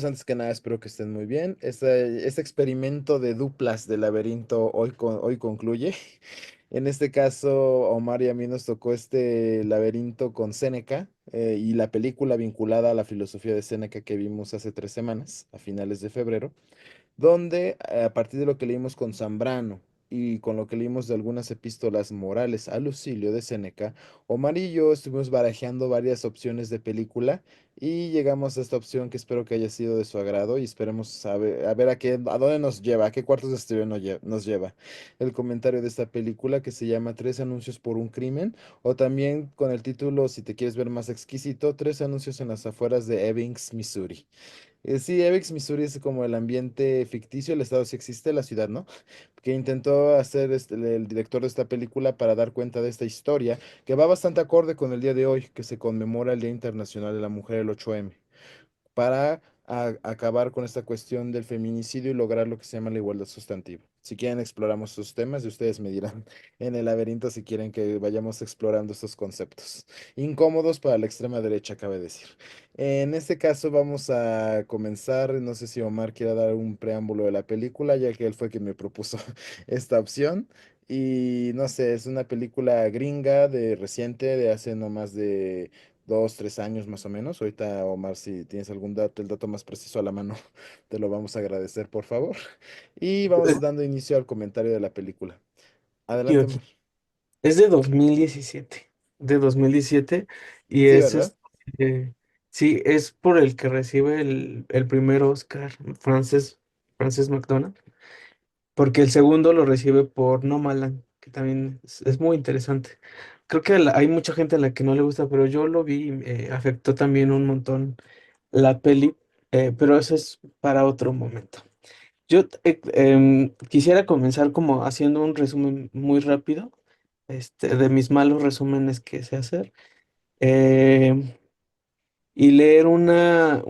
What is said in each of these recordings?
pues antes que nada espero que estén muy bien. Este experimento de duplas de laberinto hoy concluye. En este caso, Omar y a mí nos tocó este laberinto con Séneca y la película vinculada a la filosofía de Séneca que vimos hace 3 semanas, a finales de febrero, donde a partir de lo que leímos con Zambrano y con lo que leímos de algunas epístolas morales a Lucilio de Séneca, Omar y yo estuvimos barajeando varias opciones de película y llegamos a esta opción que espero que haya sido de su agrado y esperemos a ver a dónde nos lleva, a qué cuartos de estudio nos lleva el comentario de esta película que se llama Tres anuncios por un crimen, o también con el título, si te quieres ver más exquisito, Tres anuncios en las afueras de Ebbings, Missouri. Sí, Ebbings, Missouri es como el ambiente ficticio, el estado sí existe, la ciudad, ¿no? Que intentó hacer el director de esta película para dar cuenta de esta historia, que va bastante acorde con el día de hoy, que se conmemora el Día Internacional de la Mujer, el 8M, para acabar con esta cuestión del feminicidio y lograr lo que se llama la igualdad sustantiva. Si quieren, exploramos estos temas y ustedes me dirán en el laberinto si quieren que vayamos explorando estos conceptos. Incómodos para la extrema derecha, cabe decir. En este caso vamos a comenzar, no sé si Omar quiera dar un preámbulo de la película, ya que él fue quien me propuso esta opción. Y no sé, es una película gringa de reciente, de hace no más de 2, 3 años más o menos. Ahorita, Omar, si tienes algún dato, el dato más preciso a la mano, te lo vamos a agradecer, por favor. Y vamos Eh, dando inicio al comentario de la película. Aquí, Adelante, aquí. Omar. Es de 2017. De 2017. Y Sí, es ¿verdad? sí, es por el que recibe el primer Oscar, Frances McDormand. Porque el segundo lo recibe por Nomadland, que también es muy interesante. Creo que hay mucha gente a la que no le gusta, pero yo lo vi y me afectó también un montón la peli. Pero eso es para otro momento. Yo quisiera comenzar como haciendo un resumen muy rápido, de mis malos resúmenes que sé hacer, eh, y leer una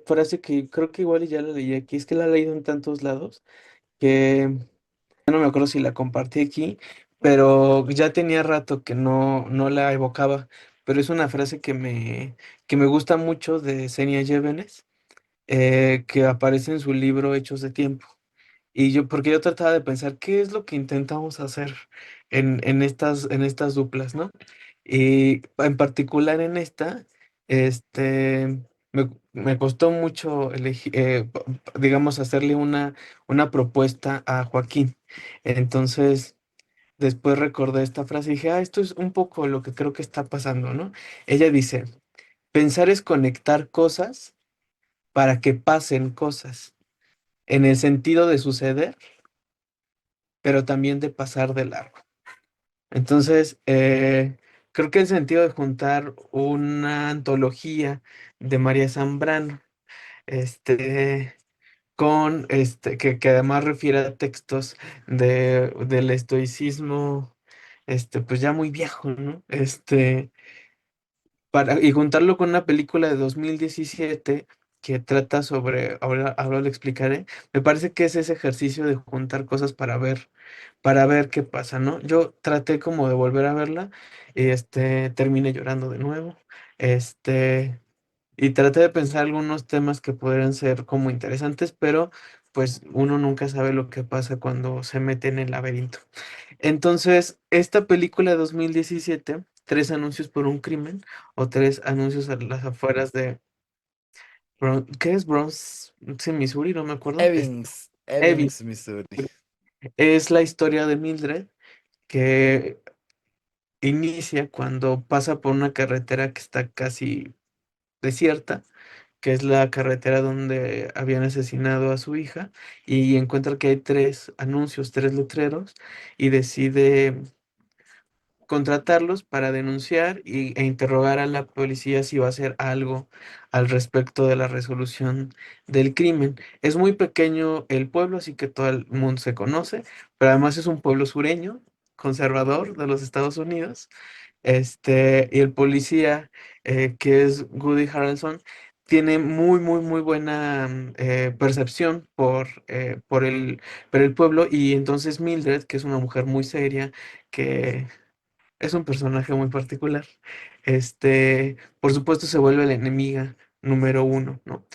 frase que creo que igual ya la leí aquí, es que la he leído en tantos lados, que ya no me acuerdo si la compartí aquí, pero ya tenía rato que no la evocaba, pero es una frase que me gusta mucho de Senia Llévenes, que aparece en su libro Hechos de Tiempo. Porque yo trataba de pensar qué es lo que intentamos hacer en estas duplas, ¿no? Y en particular en esta, me costó mucho elegir, digamos, hacerle una propuesta a Joaquín. Entonces, después recordé esta frase y dije, esto es un poco lo que creo que está pasando, ¿no? Ella dice, pensar es conectar cosas para que pasen cosas, en el sentido de suceder pero también de pasar de largo. Entonces, creo que el sentido de juntar una antología de María Zambrano, este, que además refiere a textos del estoicismo, pues ya muy viejo, ¿no? Y juntarlo con una película de 2017 que trata sobre, ahora lo explicaré, me parece que es ese ejercicio de juntar cosas para ver qué pasa, ¿no? Yo traté como de volver a verla y terminé llorando de nuevo, este, y traté de pensar algunos temas que podrían ser como interesantes, pero pues uno nunca sabe lo que pasa cuando se mete en el laberinto. Entonces, esta película de 2017, Tres anuncios por un crimen, o Tres anuncios a las afueras de ¿qué es Bronx? Sí, Missouri, no me acuerdo. Ebbings, Ebbing. Ebbings, Missouri. Es la historia de Mildred que inicia cuando pasa por una carretera que está casi desierta, que es la carretera donde habían asesinado a su hija, y encuentra que hay tres anuncios, tres letreros, y decide contratarlos para denunciar e interrogar a la policía si va a hacer algo al respecto de la resolución del crimen. Es muy pequeño el pueblo, así que todo el mundo se conoce, pero además es un pueblo sureño, conservador de los Estados Unidos. Y el policía, que es Woody Harrelson, tiene muy, muy, muy buena percepción por el pueblo, y entonces Mildred, que es una mujer muy seria, que es un personaje muy particular. Por supuesto, se vuelve la enemiga número uno, ¿no?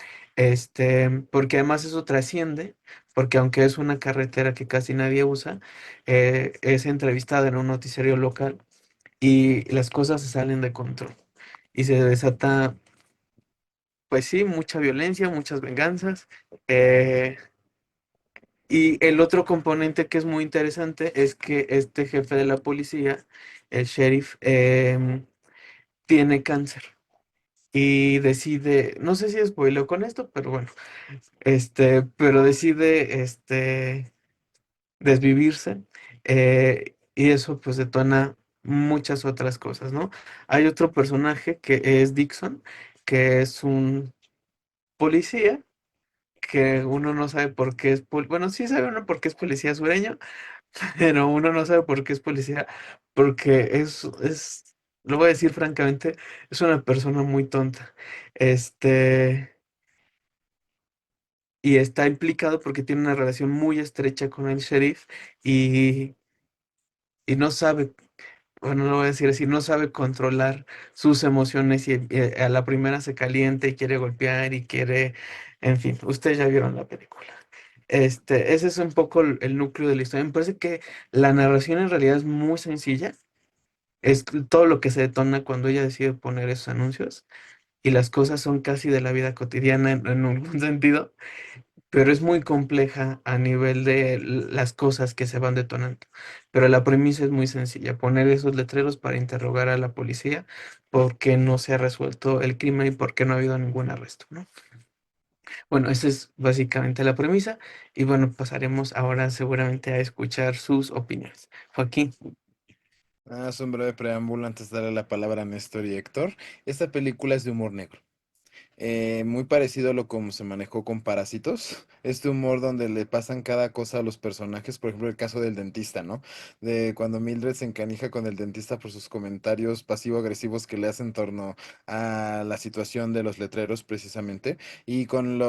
porque además eso trasciende, porque aunque es una carretera que casi nadie usa, es entrevistada en un noticiario local y las cosas se salen de control y se desata, pues sí, mucha violencia, muchas venganzas. eh, y el otro componente que es muy interesante es que este jefe de la policía, el sheriff, tiene cáncer y decide, no sé si spoileo con esto, pero bueno, pero decide, desvivirse, y eso pues detona muchas otras cosas, ¿no? Hay otro personaje que es Dixon, que es un policía que uno no sabe por qué es, bueno, sí sabe uno por qué es policía sureño, pero uno no sabe por qué es policía, porque lo voy a decir francamente, es una persona muy tonta. Este, y está implicado porque tiene una relación muy estrecha con el sheriff y, y no sabe, bueno, no lo voy a decir así, no sabe controlar sus emociones y a la primera se calienta y quiere golpear y quiere, en fin, ustedes ya vieron la película. Ese es un poco el núcleo de la historia. Me parece que la narración en realidad es muy sencilla. Es todo lo que se detona cuando ella decide poner esos anuncios y las cosas son casi de la vida cotidiana en algún sentido, pero es muy compleja a nivel de las cosas que se van detonando. Pero la premisa es muy sencilla, poner esos letreros para interrogar a la policía por qué no se ha resuelto el crimen y por qué no ha habido ningún arresto, ¿no? Bueno, esa es básicamente la premisa y bueno, pasaremos ahora seguramente a escuchar sus opiniones. Joaquín. Es un breve preámbulo antes de darle la palabra a Néstor y Héctor. Esta película es de humor negro. Muy parecido a lo como se manejó con Parásitos. Este humor donde le pasan cada cosa a los personajes, por ejemplo, el caso del dentista, ¿no? De cuando Mildred se encanija con el dentista por sus comentarios pasivo-agresivos que le hacen en torno a la situación de los letreros, precisamente. Y con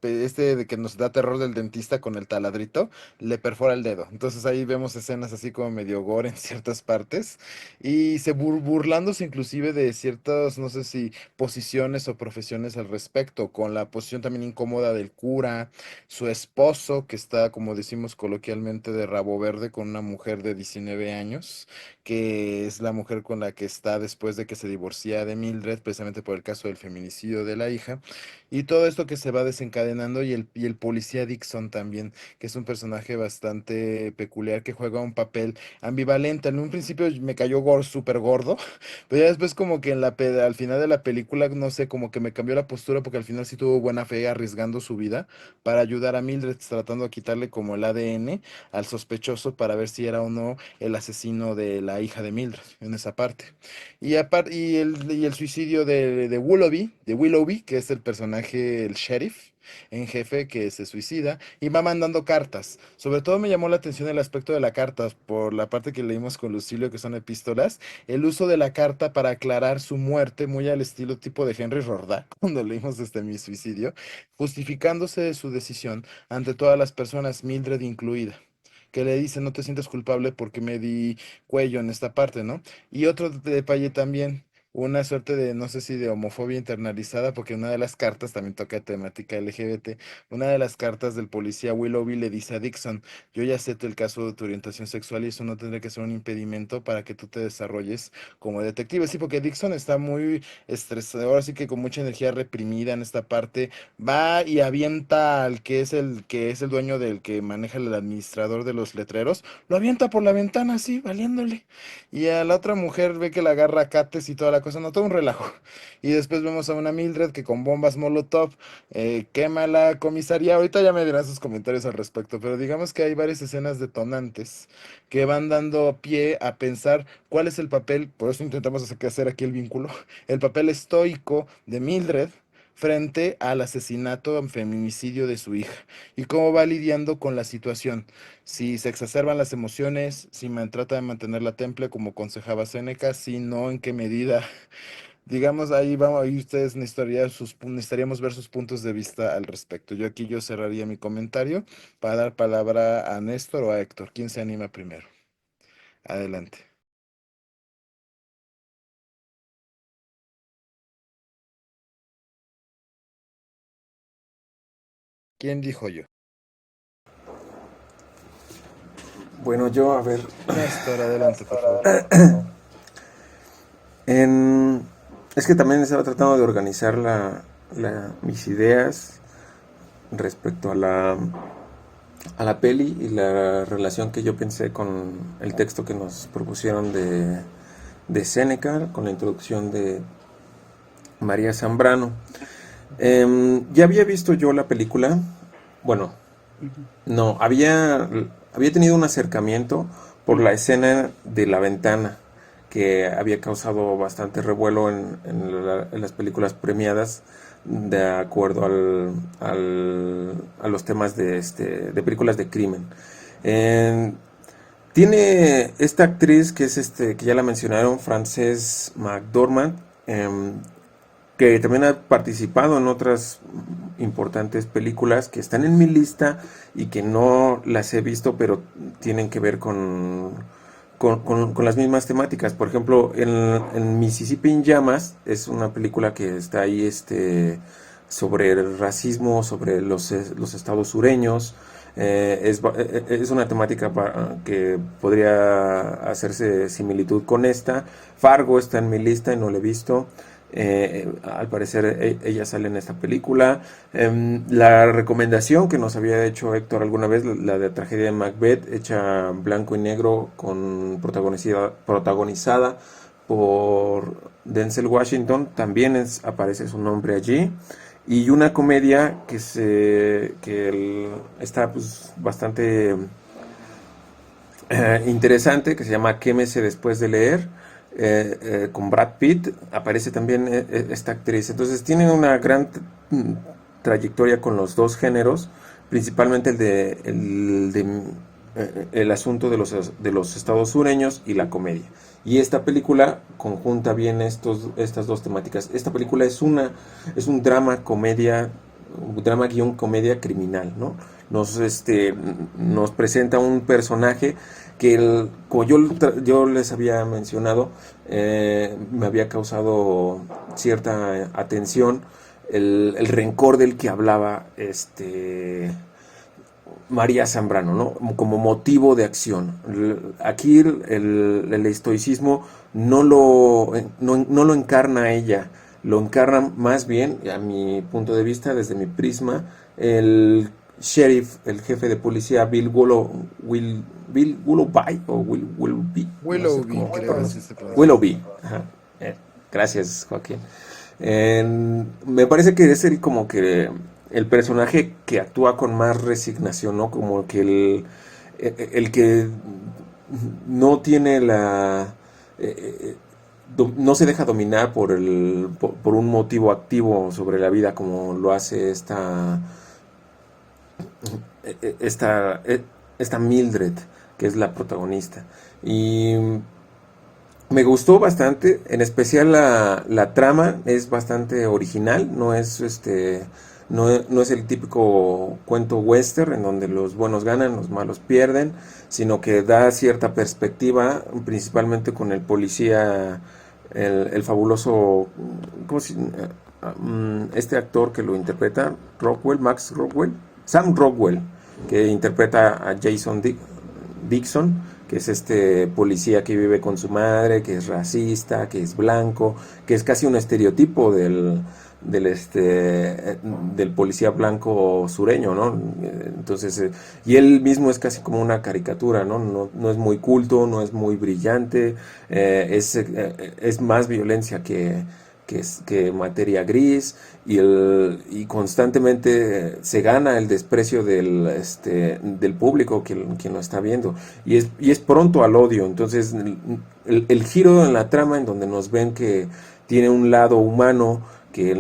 este de que nos da terror del dentista con el taladrito, le perfora el dedo. Entonces ahí vemos escenas así como medio gore en ciertas partes. Y burlándose inclusive de ciertos, no sé si posiciones o profesiones al respecto, con la posición también incómoda del cura, su esposo, que está, como decimos coloquialmente, de rabo verde con una mujer de 19 años, que es la mujer con la que está después de que se divorcia de Mildred, precisamente por el caso del feminicidio de la hija, y todo esto que se va desencadenando, y el policía Dixon también, que es un personaje bastante peculiar, que juega un papel ambivalente. En un principio me cayó súper gordo, pero ya después como que al final de la película, no sé, como que me cambió la postura porque al final sí tuvo buena fe arriesgando su vida para ayudar a Mildred, tratando de quitarle como el ADN al sospechoso para ver si era o no el asesino de la hija de Mildred en esa parte. Y el suicidio de Willoughby, que es el personaje, el sheriff en jefe que se suicida y va mandando cartas. Sobre todo me llamó la atención el aspecto de la carta por la parte que leímos con Lucilio, que son epístolas, el uso de la carta para aclarar su muerte, muy al estilo tipo de Henry Roldán, cuando leímos mi suicidio, justificándose de su decisión ante todas las personas, Mildred incluida, que le dice: no te sientes culpable porque me di cuello en esta parte, ¿no? Y otro detalle también, una suerte de, no sé si de homofobia internalizada, porque una de las cartas también toca temática LGBT. Una de las cartas del policía Willoughby le dice a Dixon: yo ya acepto el caso de tu orientación sexual y eso no tendría que ser un impedimento para que tú te desarrolles como detective. Sí, porque Dixon está muy estresado, ahora sí que con mucha energía reprimida en esta parte. Va y avienta al que es el dueño del que maneja el administrador de los letreros, lo avienta por la ventana así, valiéndole. Y a la otra mujer ve que la agarra a cates y toda la cosa, no, todo un relajo. Y después vemos a una Mildred que con bombas Molotov quema la comisaría. Ahorita ya me dirán sus comentarios al respecto, pero digamos que hay varias escenas detonantes que van dando pie a pensar cuál es el papel, por eso intentamos hacer aquí el vínculo, el papel estoico de Mildred frente al asesinato en feminicidio de su hija y cómo va lidiando con la situación. Si se exacerban las emociones, si trata de mantenerla temple como aconsejaba Séneca, si no, en qué medida. Digamos, ahí vamos, ahí ustedes necesitaríamos ver sus puntos de vista al respecto. Yo cerraría mi comentario para dar palabra a Néstor o a Héctor. ¿Quién se anima primero? Adelante. ¿Quién dijo yo? Bueno, yo, a ver, Néstor, adelante, por favor. en... es que también estaba tratando de organizar mis ideas respecto a la peli y la relación que yo pensé con el texto que nos propusieron de Séneca, con la introducción de María Zambrano. Ya había visto yo la película, bueno, Ujú. no, había tenido un acercamiento por la escena de la ventana que había causado bastante revuelo en las películas premiadas de acuerdo a los temas de películas de crimen. Eh, Tiene esta actriz que es que ya la mencionaron, Frances McDormand, que también ha participado en otras importantes películas que están en mi lista y que no las he visto, pero tienen que ver con las mismas temáticas. Por ejemplo, en Mississippi en Llamas es una película que está ahí sobre el racismo, sobre los estados sureños. Es una temática que podría hacerse similitud con esta. Fargo está en mi lista y no la he visto. Al parecer ella sale en esta película. La recomendación que nos había hecho Héctor alguna vez, la de Tragedia de Macbeth, hecha blanco y negro, protagonizada por Denzel Washington, también aparece su nombre allí. Y una comedia está pues, bastante interesante, que se llama Quémese después de leer, con Brad Pitt. Aparece también esta actriz. Entonces tiene una gran trayectoria con los dos géneros, principalmente el asunto de los estados sureños y la comedia. Y esta película conjunta bien estas dos temáticas. Esta película es un drama comedia, un drama guión comedia criminal, ¿no? Nos presenta un personaje que como yo les había mencionado, me había causado cierta atención el rencor del que hablaba María Zambrano, ¿no? Como motivo de acción. Aquí el estoicismo no lo encarna ella, lo encarna más bien, a mi punto de vista, desde mi prisma, el sheriff, el jefe de policía Bill Willoughby o Willoughby, no sé Willoughby, cómo creo, pronuncia. así se pronuncia. Willoughby, ajá. Gracias, Joaquín. Me parece que es como que el personaje que actúa con más resignación, ¿no? Como que el que no tiene no se deja dominar por un motivo activo sobre la vida como lo hace esta, esta Mildred, que es la protagonista. Y me gustó bastante, en especial la trama es bastante original, no es el típico cuento western en donde los buenos ganan, los malos pierden, sino que da cierta perspectiva, principalmente con el policía, el fabuloso, este actor que lo interpreta, Max Rockwell, Sam Rockwell, que interpreta a Dixon, que es este policía que vive con su madre, que es racista, que es blanco, que es casi un estereotipo del policía blanco sureño, ¿no? Entonces, y él mismo es casi como una caricatura, ¿no? No es muy culto, no es muy brillante, es más violencia que materia gris y constantemente se gana el desprecio del público quien lo está viendo y es pronto al odio. Entonces el giro en la trama en donde nos ven que tiene un lado humano que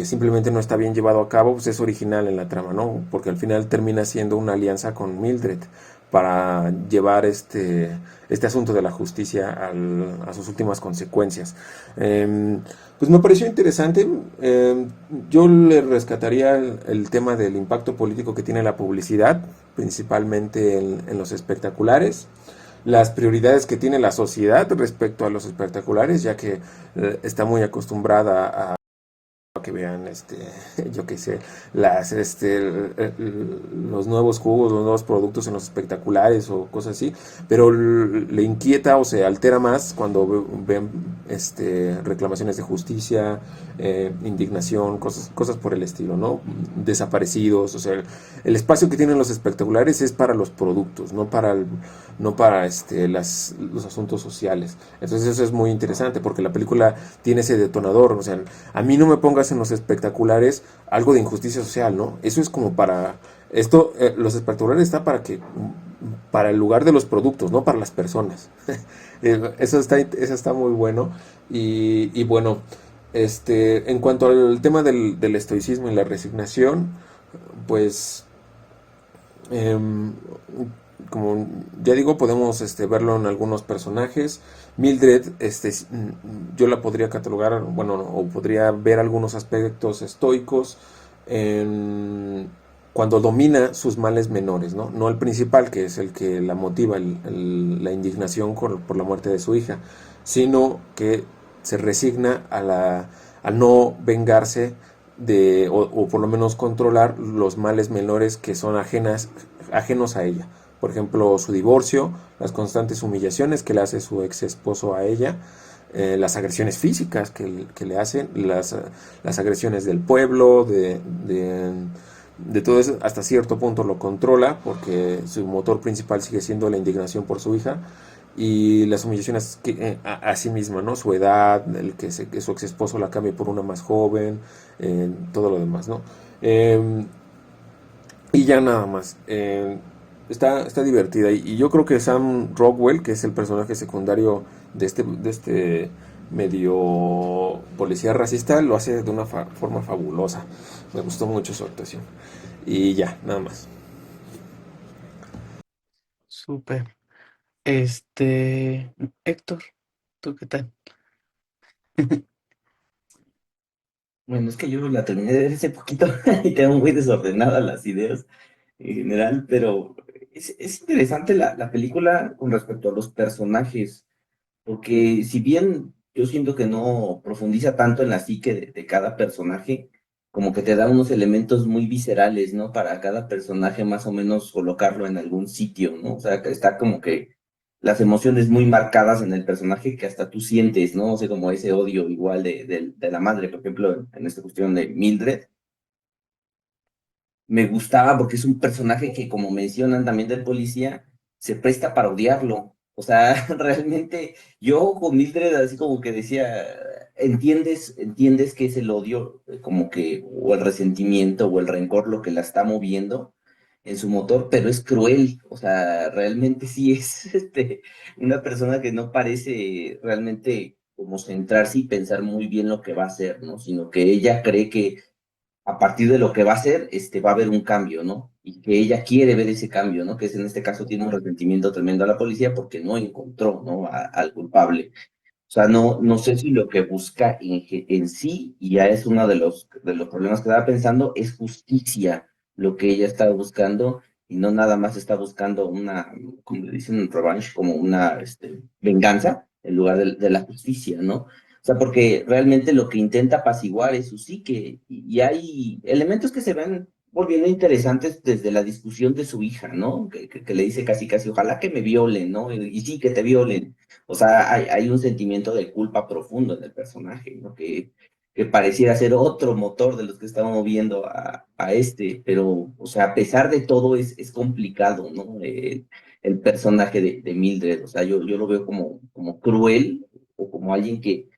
simplemente no está bien llevado a cabo, pues es original en la trama, ¿no? Porque al final termina siendo una alianza con Mildred para llevar este asunto de la justicia a sus últimas consecuencias. Pues me pareció interesante. Yo le rescataría el tema del impacto político que tiene la publicidad, principalmente en los espectaculares, las prioridades que tiene la sociedad respecto a los espectaculares, ya que está muy acostumbrada a que vean, yo qué sé, los nuevos jugos, los nuevos productos en los espectaculares o cosas así, pero le inquieta o se altera más cuando ven, reclamaciones de justicia, indignación, cosas por el estilo, ¿no? Desaparecidos, o sea, el espacio que tienen los espectaculares es para los productos, no para los asuntos sociales. Entonces eso es muy interesante porque la película tiene ese detonador, o sea, a mí no me pongas en los espectaculares algo de injusticia social, ¿no? Eso es como para esto, los espectaculares está para el lugar de los productos, no para las personas. Eso está muy bueno. Y bueno, en cuanto al tema del estoicismo y la resignación, pues em, como ya digo, podemos verlo en algunos personajes. Mildred, yo la podría catalogar, bueno, o podría ver algunos aspectos estoicos en, cuando domina sus males menores, ¿no? No el principal, que es el que la motiva, la indignación por la muerte de su hija, sino que se resigna a no vengarse o por lo menos controlar los males menores que son ajenos a ella. Por ejemplo, su divorcio, las constantes humillaciones que le hace su ex esposo a ella, las agresiones físicas que le hacen, las agresiones del pueblo, de todo eso, hasta cierto punto lo controla porque su motor principal sigue siendo la indignación por su hija y las humillaciones a sí misma, ¿no? Su edad, que su ex esposo la cambie por una más joven, todo lo demás, ¿no? Eh, y ya nada más. Está divertida. Y yo creo que Sam Rockwell, que es el personaje secundario de este medio policía racista, lo hace de una forma fabulosa. Me gustó mucho su actuación. Y ya, nada más. Súper. Héctor, ¿tú qué tal? Bueno, es que yo la terminé de ver hace poquito y tengo muy desordenadas las ideas en general, pero es interesante la película con respecto a los personajes, porque si bien yo siento que no profundiza tanto en la psique de cada personaje, como que te da unos elementos muy viscerales, ¿no? Para cada personaje más o menos colocarlo en algún sitio, ¿no? O sea, que está como que las emociones muy marcadas en el personaje que hasta tú sientes, ¿no? O sea, como ese odio igual de la madre, por ejemplo, en esta cuestión de Mildred me gustaba porque es un personaje que, como mencionan también del policía, se presta para odiarlo. O sea, realmente yo con Mildred así como que decía, entiendes que es el odio, como que, o el resentimiento o el rencor lo que la está moviendo en su motor, pero es cruel. O sea, realmente sí es una persona que no parece realmente como centrarse y pensar muy bien lo que va a hacer, ¿no? Sino que ella cree que a partir de lo que va a hacer, va a haber un cambio, ¿no? Y que ella quiere ver ese cambio, ¿no? Que es en este caso tiene un resentimiento tremendo a la policía porque no encontró, ¿no? Al culpable. O sea, no sé si lo que busca en sí, y ya es uno de los problemas que estaba pensando, es justicia lo que ella está buscando y no nada más está buscando una, como le dicen, revenge, como una venganza en lugar de la justicia, ¿no? O sea, porque realmente lo que intenta apaciguar es su psique y hay elementos que se ven volviendo interesantes desde la discusión de su hija, ¿no? Que le dice casi, casi, ojalá que me violen, ¿no? Y sí, que te violen. O sea, hay un sentimiento de culpa profundo en el personaje, ¿no? Que pareciera ser otro motor de los que estamos moviendo pero, o sea, a pesar de todo es complicado, ¿no? El personaje de Mildred, o sea, yo lo veo como cruel o como alguien que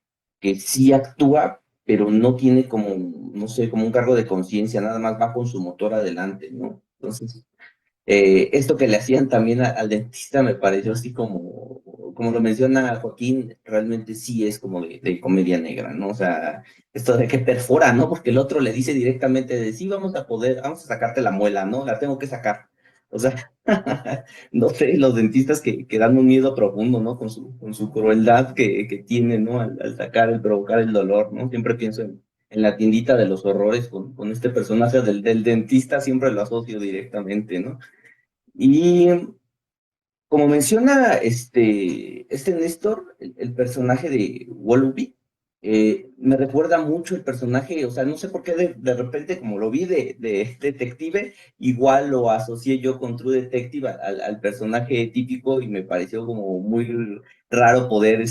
sí actúa, pero no tiene como, no sé, como un cargo de conciencia, nada más va con su motor adelante, ¿no? Entonces, esto que le hacían también al dentista me pareció así como lo menciona Joaquín, realmente sí es como de comedia negra, ¿no? O sea, esto de que perfora, ¿no? Porque el otro le dice directamente de sí, vamos a sacarte la muela, ¿no? La tengo que sacar. O sea, no sé, los dentistas que dan un miedo profundo, ¿no? Con su crueldad que tienen, ¿no? Al sacar, el provocar el dolor, ¿no? Siempre pienso en la tiendita de los horrores con este personaje del dentista, siempre lo asocio directamente, ¿no? Y como menciona este Néstor, el personaje de Wallaby, Me recuerda mucho el personaje, o sea, no sé por qué de repente, como lo vi de detective, igual lo asocié yo con True Detective al personaje típico y me pareció como muy raro poder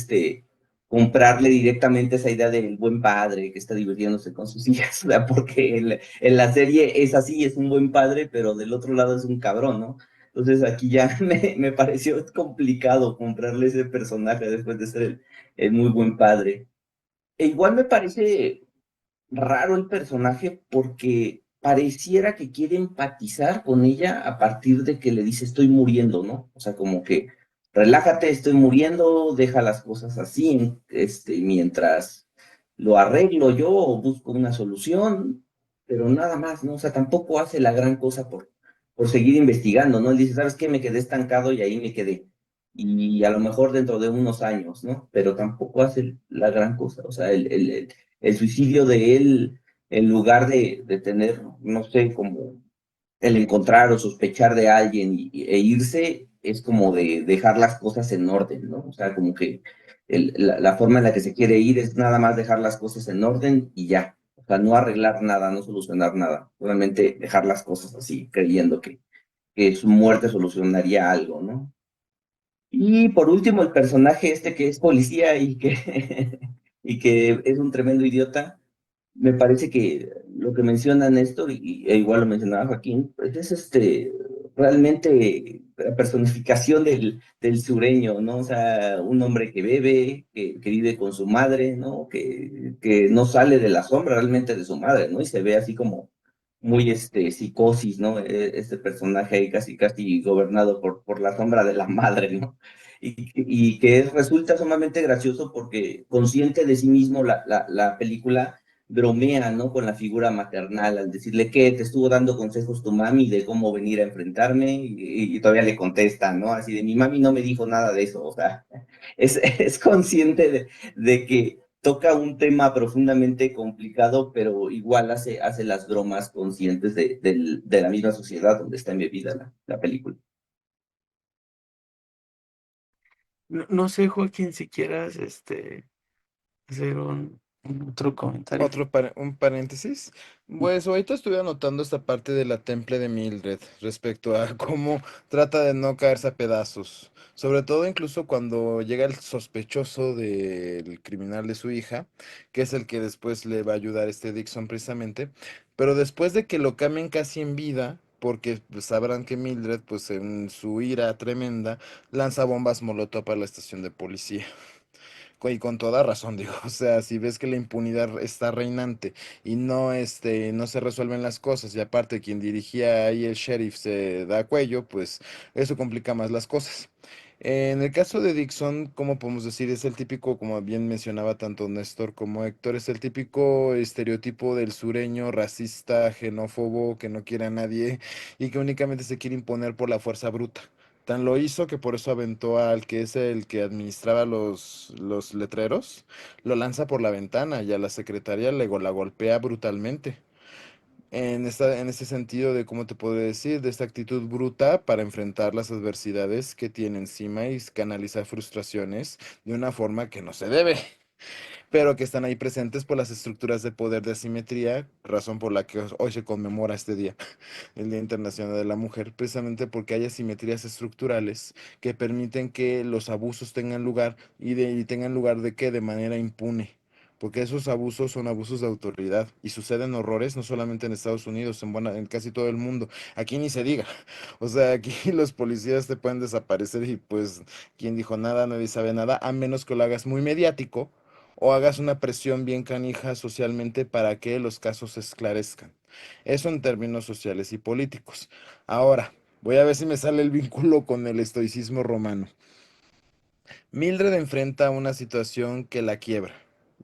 comprarle directamente esa idea del buen padre que está divirtiéndose con sus hijas, o sea, porque en la serie es así, es un buen padre, pero del otro lado es un cabrón, ¿no? Entonces aquí ya me pareció complicado comprarle ese personaje después de ser el muy buen padre. E igual me parece raro el personaje porque pareciera que quiere empatizar con ella a partir de que le dice estoy muriendo, ¿no? O sea, como que relájate, estoy muriendo, deja las cosas así, mientras lo arreglo yo o busco una solución, pero nada más, ¿no? O sea, tampoco hace la gran cosa por seguir investigando, ¿no? Él dice, ¿sabes qué? Me quedé estancado y ahí me quedé. Y a lo mejor dentro de unos años, ¿no? Pero tampoco hace la gran cosa. O sea, el suicidio de él, en lugar de tener, no sé, como el encontrar o sospechar de alguien e irse, es como de dejar las cosas en orden, ¿no? O sea, como que la forma en la que se quiere ir es nada más dejar las cosas en orden y ya. O sea, no arreglar nada, no solucionar nada, solamente dejar las cosas así, creyendo que su muerte solucionaría algo, ¿no? Y por último, el personaje que es policía y que, y que es un tremendo idiota, me parece que lo que menciona Néstor, e igual lo mencionaba Joaquín, pues es realmente la personificación del sureño, ¿no? O sea, un hombre que bebe, que vive con su madre, ¿no? Que no sale de la sombra realmente de su madre, ¿no? Y se ve así como muy psicosis, ¿no? Este personaje ahí casi casi gobernado por la sombra de la madre, ¿no? Y que resulta sumamente gracioso porque consciente de sí mismo la película bromea, ¿no? Con la figura maternal, al decirle que te estuvo dando consejos tu mami de cómo venir a enfrentarme y todavía le contesta, ¿no? Así de mi mami no me dijo nada de eso, o sea, es consciente de que toca un tema profundamente complicado, pero igual hace las bromas conscientes de la misma sociedad donde está embebida la película. No, no sé, Joaquín, si quieras hacer un otro comentario. Un paréntesis. Pues ahorita estuve anotando esta parte de la temple de Mildred respecto a cómo trata de no caerse a pedazos. Sobre todo incluso cuando llega el sospechoso del criminal de su hija, que es el que después le va a ayudar este Dixon precisamente. Pero después de que lo cambien casi en vida, porque pues, sabrán que Mildred, pues en su ira tremenda, lanza bombas molotov a la estación de policía. Y con toda razón, digo, o sea, si ves que la impunidad está reinante y no, no se resuelven las cosas, y aparte quien dirigía ahí el sheriff se da cuello, pues eso complica más las cosas. En el caso de Dixon, como podemos decir, es el típico, como bien mencionaba tanto Néstor como Héctor, es el típico estereotipo del sureño racista, xenófobo, que no quiere a nadie y que únicamente se quiere imponer por la fuerza bruta. Tan lo hizo que por eso aventó al que es el que administraba los letreros, lo lanza por la ventana y a la secretaria la golpea brutalmente. En este sentido de, ¿cómo te puedo decir? De esta actitud bruta para enfrentar las adversidades que tiene encima y canalizar frustraciones de una forma que no se debe, pero que están ahí presentes por las estructuras de poder de asimetría, razón por la que hoy se conmemora este día, el Día Internacional de la Mujer, precisamente porque hay asimetrías estructurales que permiten que los abusos tengan lugar y tengan lugar de que de manera impune. Porque esos abusos son abusos de autoridad y suceden horrores no solamente en Estados Unidos, en casi todo el mundo. Aquí ni se diga. O sea, aquí los policías te pueden desaparecer y pues quien dijo nada, nadie sabe nada, a menos que lo hagas muy mediático o hagas una presión bien canija socialmente para que los casos se esclarezcan. Eso en términos sociales y políticos. Ahora, voy a ver si me sale el vínculo con el estoicismo romano. Mildred enfrenta una situación que la quiebra,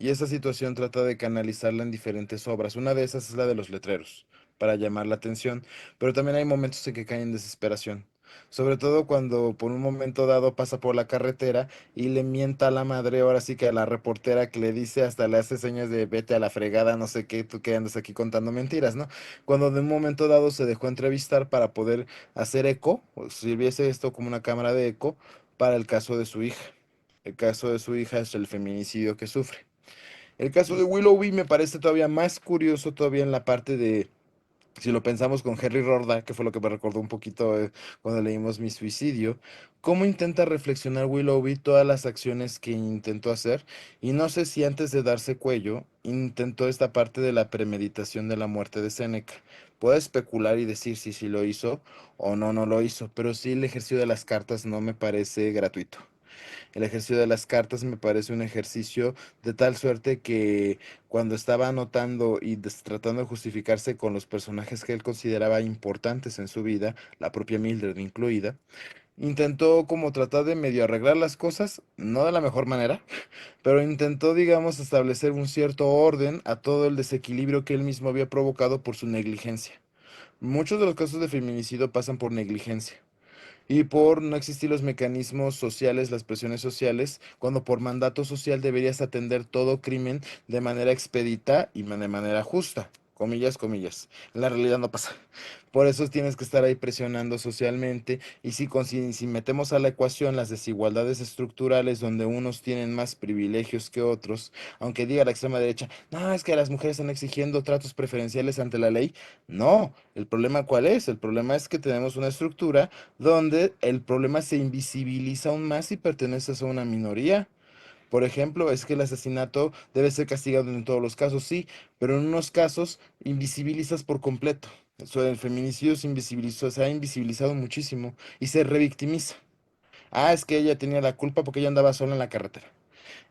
y esa situación trata de canalizarla en diferentes obras. Una de esas es la de los letreros, para llamar la atención, pero también hay momentos en que cae en desesperación. Sobre todo cuando por un momento dado pasa por la carretera y le mienta a la madre, ahora sí que a la reportera que le dice, hasta le hace señas de vete a la fregada, no sé qué, tú que andas aquí contando mentiras, ¿no? Cuando de un momento dado se dejó entrevistar para poder hacer eco, o sirviese esto como una cámara de eco para el caso de su hija. El caso de su hija es el feminicidio que sufre. El caso de Willoughby me parece todavía más curioso todavía en la parte de, si lo pensamos con Henry Rorda, que fue lo que me recordó un poquito cuando leímos Mi Suicidio, cómo intenta reflexionar Willoughby todas las acciones que intentó hacer, y no sé si antes de darse cuello, intentó esta parte de la premeditación de la muerte de Séneca. Puedo especular y decir si sí lo hizo o no, no lo hizo, pero sí el ejercicio de las cartas no me parece gratuito. El ejercicio de las cartas me parece un ejercicio de tal suerte que cuando estaba anotando y tratando de justificarse con los personajes que él consideraba importantes en su vida, la propia Mildred incluida, intentó como tratar de medio arreglar las cosas, no de la mejor manera, pero intentó, digamos, establecer un cierto orden a todo el desequilibrio que él mismo había provocado por su negligencia. Muchos de los casos de feminicidio pasan por negligencia y por no existir los mecanismos sociales, las presiones sociales, cuando por mandato social deberías atender todo crimen de manera expedita y de manera justa. Comillas, comillas. En la realidad no pasa. Por eso tienes que estar ahí presionando socialmente. Y si metemos a la ecuación las desigualdades estructurales donde unos tienen más privilegios que otros, aunque diga la extrema derecha, no, es que las mujeres están exigiendo tratos preferenciales ante la ley. No, el problema ¿cuál es? El problema es que tenemos una estructura donde el problema se invisibiliza aún más si perteneces a una minoría. Por ejemplo, es que el asesinato debe ser castigado en todos los casos, sí, pero en unos casos invisibilizas por completo. El feminicidio se invisibilizó, se ha invisibilizado muchísimo y se revictimiza. Ah, es que ella tenía la culpa porque ella andaba sola en la carretera.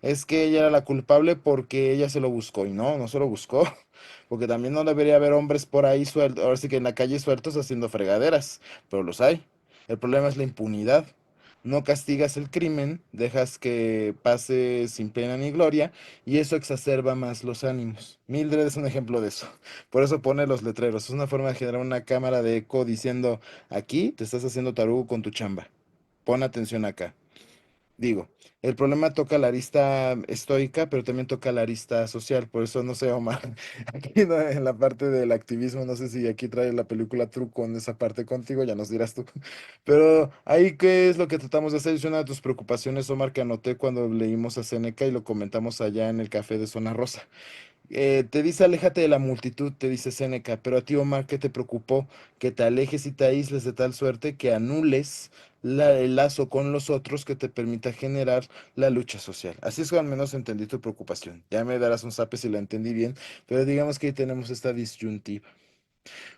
Es que ella era la culpable porque ella se lo buscó. Y no, no se lo buscó. Porque también no debería haber hombres por ahí sueltos, ahora sí que en la calle sueltos haciendo fregaderas. Pero los hay. El problema es la impunidad. No castigas el crimen, dejas que pase sin pena ni gloria, y eso exacerba más los ánimos. Mildred es un ejemplo de eso. Por eso pone los letreros. Es una forma de generar una cámara de eco diciendo, aquí te estás haciendo tarugo con tu chamba. Pon atención acá. Digo, el problema toca la arista estoica, pero también toca la arista social. Por eso no sé, Omar, aquí en la parte del activismo, no sé si aquí trae la película Truco en esa parte contigo, ya nos dirás tú. Pero ahí, ¿qué es lo que tratamos de hacer? Es una de tus preocupaciones, Omar, que anoté cuando leímos a Seneca y lo comentamos allá en el café de Zona Rosa. Te dice aléjate de la multitud, te dice Séneca, pero a ti, Omar, ¿qué te preocupó? Que te alejes y te aísles de tal suerte que anules el lazo con los otros que te permita generar la lucha social. Así es como al menos entendí tu preocupación. Ya me darás un zape si la entendí bien, pero digamos que ahí tenemos esta disyuntiva.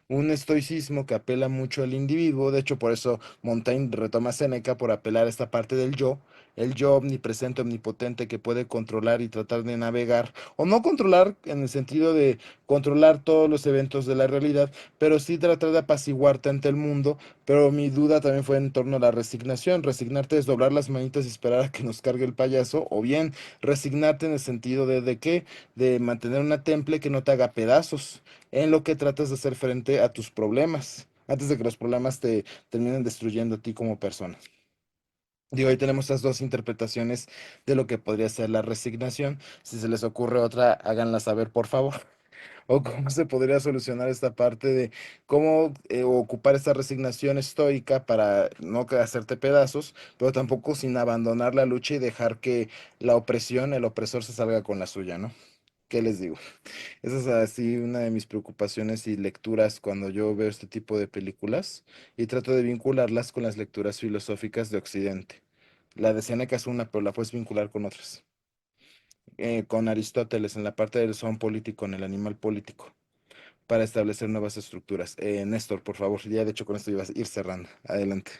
Un estoicismo que apela mucho al individuo, de hecho por eso Montaigne retoma a Séneca por apelar a esta parte del yo, el yo omnipresente, omnipotente que puede controlar y tratar de navegar, o no controlar en el sentido de controlar todos los eventos de la realidad, pero sí tratar de apaciguarte ante el mundo, pero mi duda también fue en torno a la resignación. Resignarte es doblar las manitas y esperar a que nos cargue el payaso, o bien resignarte en el sentido ¿de qué? De mantener una temple que no te haga pedazos en lo que tratas de hacer frente a tus problemas, antes de que los problemas te terminen destruyendo a ti como persona. Digo, ahí tenemos estas dos interpretaciones de lo que podría ser la resignación. Si se les ocurre otra, háganla saber, por favor. O cómo se podría solucionar esta parte de cómo ocupar esta resignación estoica para no hacerte pedazos, pero tampoco sin abandonar la lucha y dejar que la opresión, el opresor se salga con la suya, ¿no? ¿Qué les digo? Esa es así una de mis preocupaciones y lecturas cuando yo veo este tipo de películas y trato de vincularlas con las lecturas filosóficas de Occidente. La de Séneca es una, pero la puedes vincular con otras. Con Aristóteles en la parte del son político, en el animal político, para establecer nuevas estructuras. Néstor, por favor, ya de hecho con esto ibas a ir cerrando. Adelante.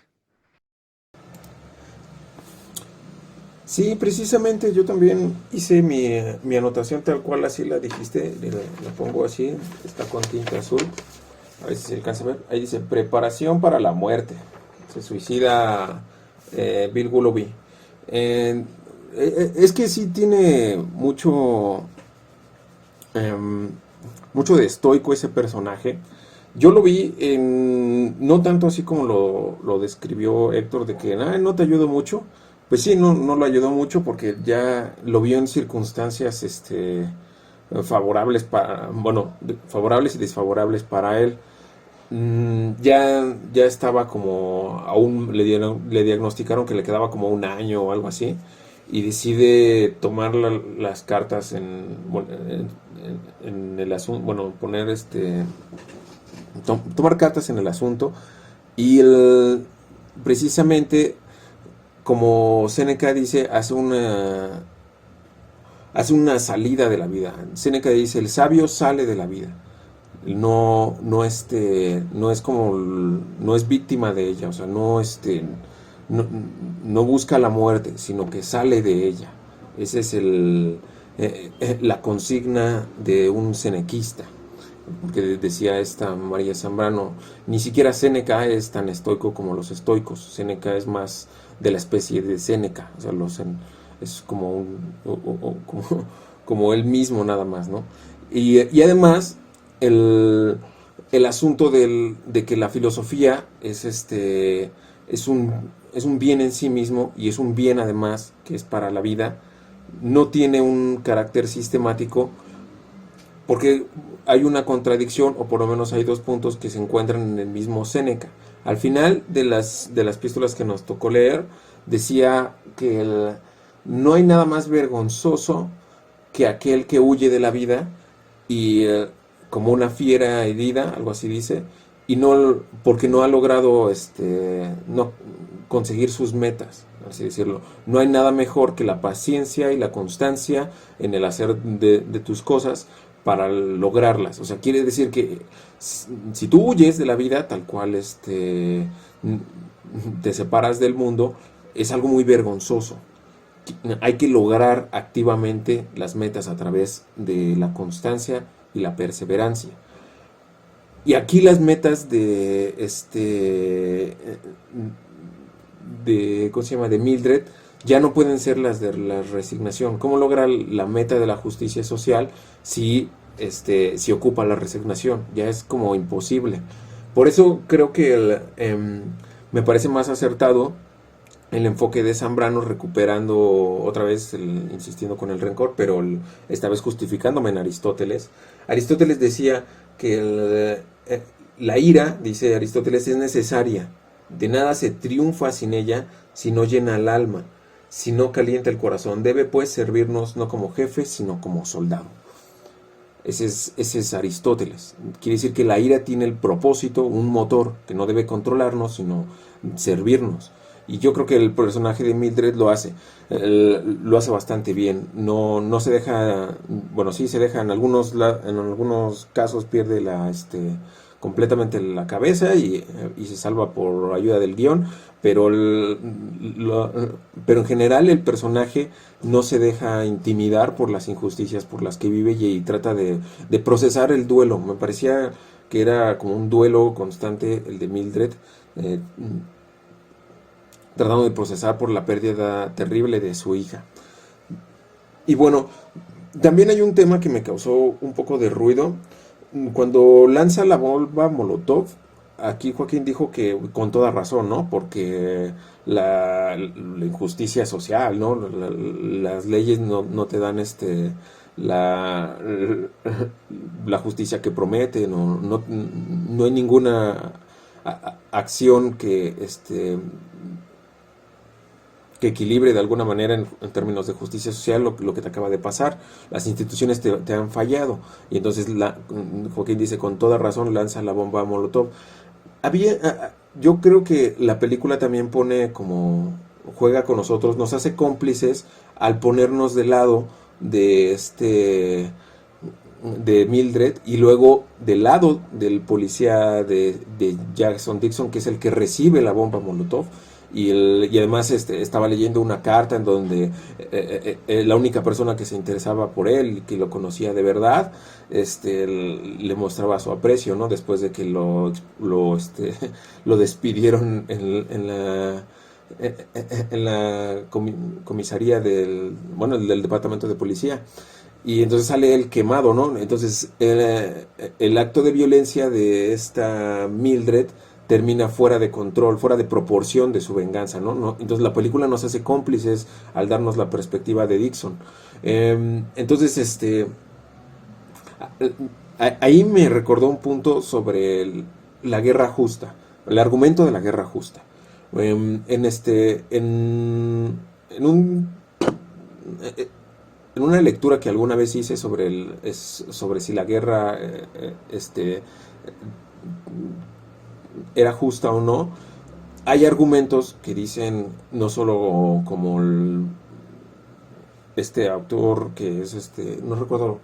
Sí, precisamente yo también hice mi anotación tal cual así la dijiste, la pongo así, está con tinta azul, a ver si se alcanza a ver, ahí dice preparación para la muerte, se suicida Bill Willoughby. Es que sí tiene em, mucho de estoico ese personaje. Yo lo vi no tanto así como lo describió Héctor, de que no te ayudó mucho. Pues sí, no lo ayudó mucho porque ya lo vio en circunstancias favorables bueno, favorables y desfavorables para él. Ya estaba como, aún le diagnosticaron que le quedaba como un año o algo así. y decide tomar las cartas en el asunto, bueno, poner tomar cartas en el asunto y precisamente como Séneca dice, hace una salida de la vida. Séneca dice, el sabio sale de la vida. No es como, no es víctima de ella, o sea, no, no busca la muerte, sino que sale de ella. Ese es la consigna de un senequista, que decía esta María Zambrano, ni siquiera Séneca es tan estoico como los estoicos. Séneca es más de la especie de Séneca, o sea, es como, como él mismo nada más, ¿no? Y además el, el asunto de que la filosofía es un bien en sí mismo y es un bien además que es para la vida, no tiene un carácter sistemático porque hay una contradicción, o por lo menos hay dos puntos que se encuentran en el mismo Séneca. Al final de las epístolas que nos tocó leer, decía que no hay nada más vergonzoso que aquel que huye de la vida y como una fiera herida, algo así dice, y no porque no ha logrado no conseguir sus metas, así decirlo. No hay nada mejor que la paciencia y la constancia en el hacer de tus cosas para lograrlas. O sea, quiere decir que si tú huyes de la vida, tal cual te separas del mundo, es algo muy vergonzoso. Hay que lograr activamente las metas a través de la constancia y la perseverancia. Y aquí las metas ¿cómo se llama? De Mildred ya no pueden ser las de la resignación. ¿Cómo logra la meta de la justicia social si ocupa la resignación? Ya es como imposible. Por eso creo que me parece más acertado el enfoque de Zambrano, recuperando otra vez, insistiendo con el rencor, pero esta vez justificándome en Aristóteles. Aristóteles decía que la ira, dice Aristóteles, es necesaria. De nada se triunfa sin ella, si no llena el alma, si no calienta el corazón. Debe pues servirnos no como jefe, sino como soldado. Ese es Aristóteles. Quiere decir que la ira tiene el propósito, un motor que no debe controlarnos, sino servirnos. Y yo creo que el personaje de Mildred lo hace bastante bien. No se deja, bueno, sí se deja, en algunos casos pierde completamente la cabeza y se salva por ayuda del guión, pero en general el personaje no se deja intimidar por las injusticias por las que vive y trata de procesar el duelo. Me parecía que era como un duelo constante el de Mildred, tratando de procesar por la pérdida terrible de su hija. Y bueno, también hay un tema que me causó un poco de ruido. Cuando lanza la bomba Molotov, aquí Joaquín dijo que con toda razón, ¿no? Porque la injusticia social, ¿no? Las leyes no te dan la, la justicia que promete, no hay ninguna acción que equilibre de alguna manera en términos de justicia social lo que te acaba de pasar. Las instituciones te han fallado. Y entonces Joaquín dice, con toda razón lanza la bomba Molotov. Yo creo que la película también juega con nosotros, nos hace cómplices al ponernos del lado de Mildred y luego del lado del policía de Jackson Dixon, que es el que recibe la bomba Molotov. Y además estaba leyendo una carta en donde la única persona que se interesaba por él y que lo conocía de verdad le mostraba su aprecio, ¿no? Después de que lo despidieron en la comisaría del departamento de policía. Y entonces sale él quemado, ¿no? Entonces el acto de violencia de esta Mildred termina fuera de control, fuera de proporción de su venganza, ¿no? Entonces la película nos hace cómplices al darnos la perspectiva de Dixon. Entonces, ahí me recordó un punto sobre la guerra justa, el argumento de la guerra justa. En un eh, en una lectura que alguna vez hice sobre sobre si la guerra era justa o no, hay argumentos que dicen, no solo como este autor que es no recuerdo,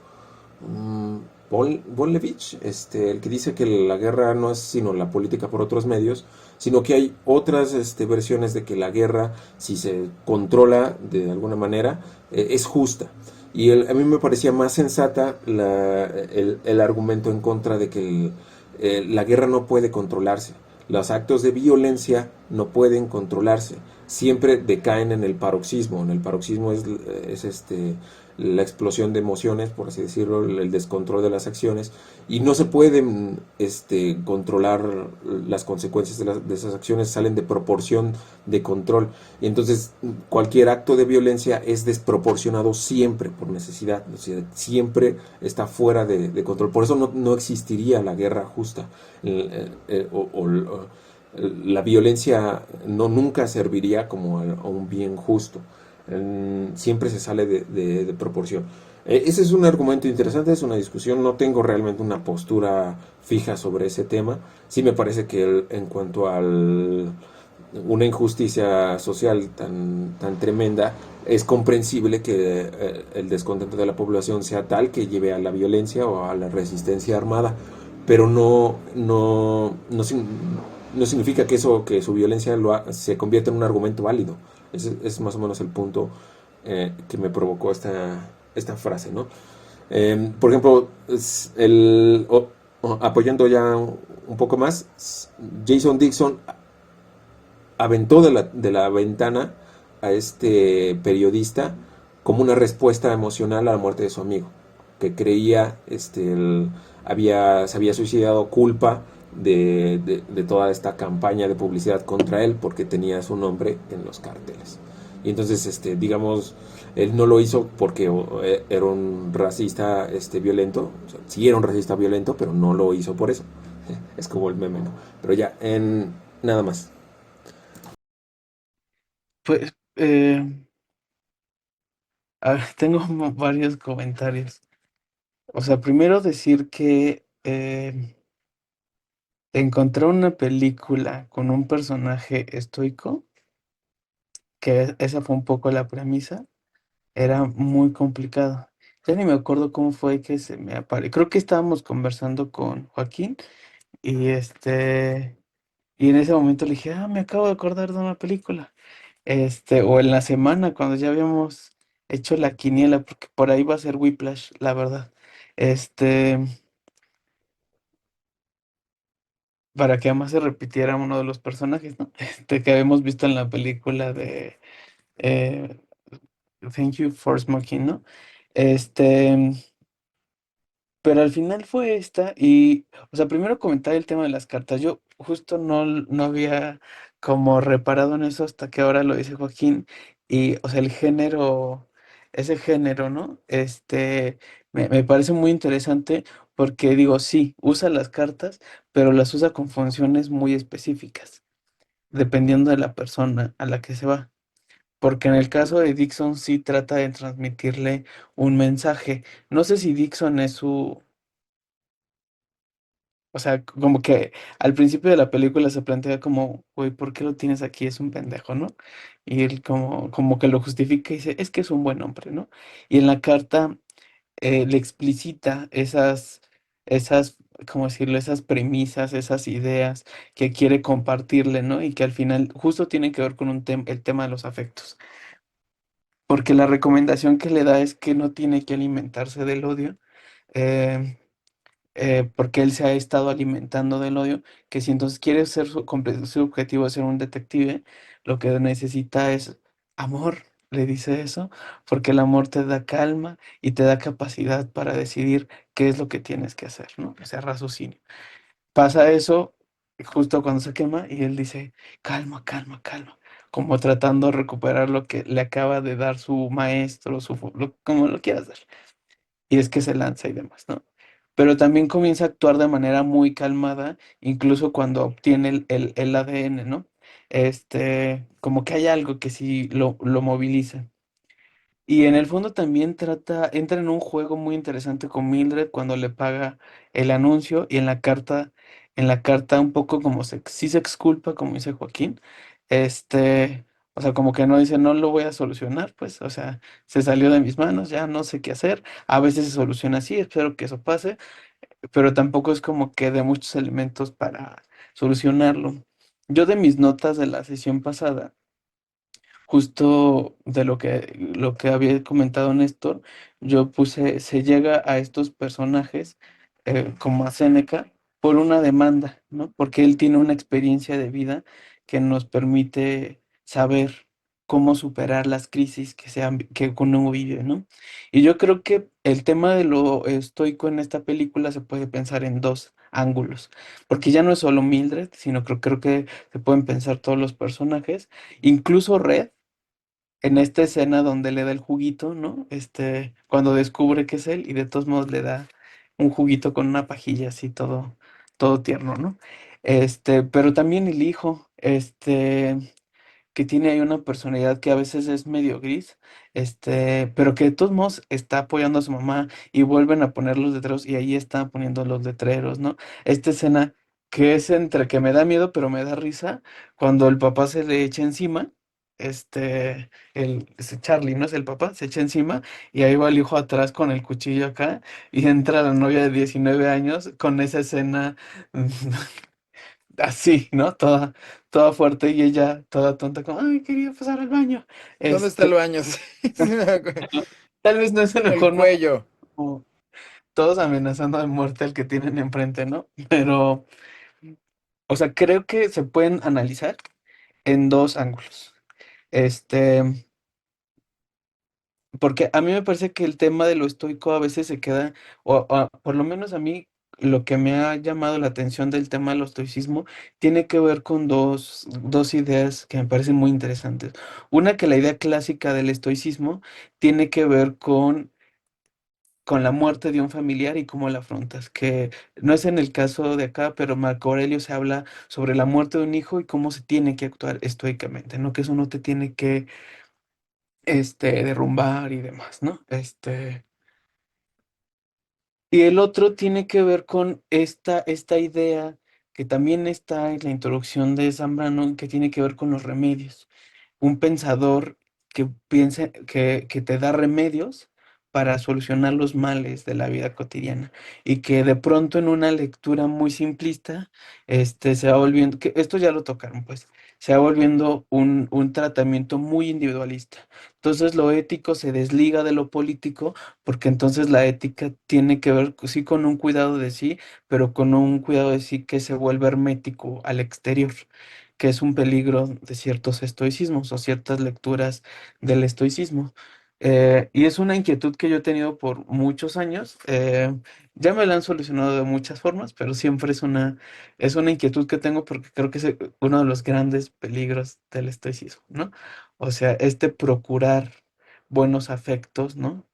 Bonlevich, el que dice que la guerra no es sino la política por otros medios, sino que hay otras versiones de que la guerra, si se controla de alguna manera, es justa. Y a mí me parecía más sensata el argumento en contra de que la guerra no puede controlarse. Los actos de violencia no pueden controlarse. Siempre decaen en el paroxismo. En el paroxismo es la explosión de emociones, por así decirlo, el descontrol de las acciones, y no se pueden controlar las consecuencias de esas acciones, salen de proporción de control. Y entonces cualquier acto de violencia es desproporcionado siempre por necesidad, o sea, siempre está fuera de control. Por eso no existiría la guerra justa. La violencia nunca serviría como a un bien justo. Siempre se sale de proporción. Ese es un argumento interesante, es una discusión. No tengo realmente una postura fija sobre ese tema. Sí me parece que en cuanto a una injusticia social tan tremenda, es comprensible que el descontento de la población sea tal que lleve a la violencia o a la resistencia armada, pero no significa que su violencia se convierta en un argumento válido. Es más o menos el punto que me provocó esta frase, ¿no? Por ejemplo, apoyando ya un poco más, Jason Dixon aventó de la ventana a este periodista como una respuesta emocional a la muerte de su amigo, que creía se había suicidado culpa de toda esta campaña de publicidad contra él porque tenía su nombre en los carteles. Y entonces, digamos, él no lo hizo porque era un racista violento. O sea, sí era un racista violento, pero no lo hizo por eso. Es como el meme, ¿no? Pero ya, nada más. Pues, a ver, tengo varios comentarios. O sea, primero decir que encontrar una película con un personaje estoico, que esa fue un poco la premisa, era muy complicado. Ya ni me acuerdo cómo fue que se me apareció. Creo que estábamos conversando con Joaquín y y en ese momento le dije, me acabo de acordar de una película. O en la semana cuando ya habíamos hecho la quiniela, porque por ahí va a ser Whiplash, la verdad. Este, para que además se repitiera uno de los personajes, ¿no? Que habíamos visto en la película de eh, Thank You for Smoking, ¿no? Este, pero al final fue esta y, o sea, primero comentar el tema de las cartas. Yo justo no había como reparado en eso hasta que ahora lo dice Joaquín. Y, o sea, ese género, ¿no? Me parece muy interesante porque digo, sí, usa las cartas, pero las usa con funciones muy específicas, dependiendo de la persona a la que se va. Porque en el caso de Dixon sí trata de transmitirle un mensaje. No sé si Dixon es su, o sea, como que al principio de la película se plantea como, güey, ¿por qué lo tienes aquí? Es un pendejo, ¿no? Y él como que lo justifica y dice, es que es un buen hombre, ¿no? Y en la carta le explicita esas, ¿cómo decirlo? Esas premisas, esas ideas que quiere compartirle, ¿no? Y que al final justo tienen que ver con el tema de los afectos. Porque la recomendación que le da es que no tiene que alimentarse del odio. eh, porque él se ha estado alimentando del odio, que si entonces quiere su objetivo de ser un detective, lo que necesita es amor, le dice eso, porque el amor te da calma y te da capacidad para decidir qué es lo que tienes que hacer, ¿no? O sea, raciocinio. Pasa eso justo cuando se quema y él dice, calma, calma, calma, como tratando de recuperar lo que le acaba de dar su maestro, como lo quieras dar. Y es que se lanza y demás, ¿no? Pero también comienza a actuar de manera muy calmada, incluso cuando obtiene el ADN, ¿no? Como que hay algo que sí lo moviliza. Y en el fondo también entra en un juego muy interesante con Mildred cuando le paga el anuncio y en la carta un poco como sí se exculpa, como dice Joaquín, o sea, como que no dice, no lo voy a solucionar, pues, o sea, se salió de mis manos, ya no sé qué hacer, a veces se soluciona así, espero que eso pase, pero tampoco es como que dé muchos elementos para solucionarlo. Yo de mis notas de la sesión pasada, justo de lo que había comentado Néstor, yo puse, se llega a estos personajes, como a Séneca, por una demanda, ¿no? Porque él tiene una experiencia de vida que nos permite saber cómo superar las crisis que uno vive, ¿no? Y yo creo que el tema de lo estoico en esta película se puede pensar en dos ángulos, porque ya no es solo Mildred, sino creo que se pueden pensar todos los personajes, incluso Red en esta escena donde le da el juguito, ¿no? Cuando descubre que es él y de todos modos le da un juguito con una pajilla así todo tierno, ¿no? Pero también el hijo, que tiene ahí una personalidad que a veces es medio gris, pero que de todos modos está apoyando a su mamá y vuelven a poner los letreros y ahí está poniendo los letreros, ¿no? Esta escena que es entre que me da miedo pero me da risa cuando el papá se le echa encima, ese Charlie, ¿no es el papá? Se echa encima y ahí va el hijo atrás con el cuchillo acá y entra la novia de 19 años con esa escena así, ¿no? Toda fuerte y ella toda tonta, como, ay, quería pasar al baño. ¿Dónde está el Este, baño? Sí, me acuerdo. tal vez no es el El mejor momento, cuello. como todos amenazando de muerte al que tienen enfrente, ¿no? Pero, o sea, creo que se pueden analizar en dos ángulos. Este, Porque a mí me parece que el tema de lo estoico a veces se queda, o por lo menos a mí, lo que me ha llamado la atención del tema del estoicismo tiene que ver con dos ideas que me parecen muy interesantes. Una, que la idea clásica del estoicismo tiene que ver con la muerte de un familiar y cómo la afrontas, que no es en el caso de acá, pero Marco Aurelio se habla sobre la muerte de un hijo y cómo se tiene que actuar estoicamente, ¿no? Que eso no te tiene que derrumbar y demás, ¿no? Y el otro tiene que ver con esta idea que también está en la introducción de Zambrano, que tiene que ver con los remedios. Un pensador que piensa que te da remedios para solucionar los males de la vida cotidiana y que de pronto en una lectura muy simplista, se va volviendo, que esto ya lo tocaron, pues, se va volviendo un tratamiento muy individualista. Entonces lo ético se desliga de lo político porque entonces la ética tiene que ver, sí, con un cuidado de sí, pero con un cuidado de sí que se vuelve hermético al exterior, que es un peligro de ciertos estoicismos o ciertas lecturas del estoicismo. Y es una inquietud que yo he tenido por muchos años. Ya me la han solucionado de muchas formas, pero siempre es una inquietud que tengo porque creo que es uno de los grandes peligros del estoicismo, ¿no? O sea, procurar buenos afectos, ¿no?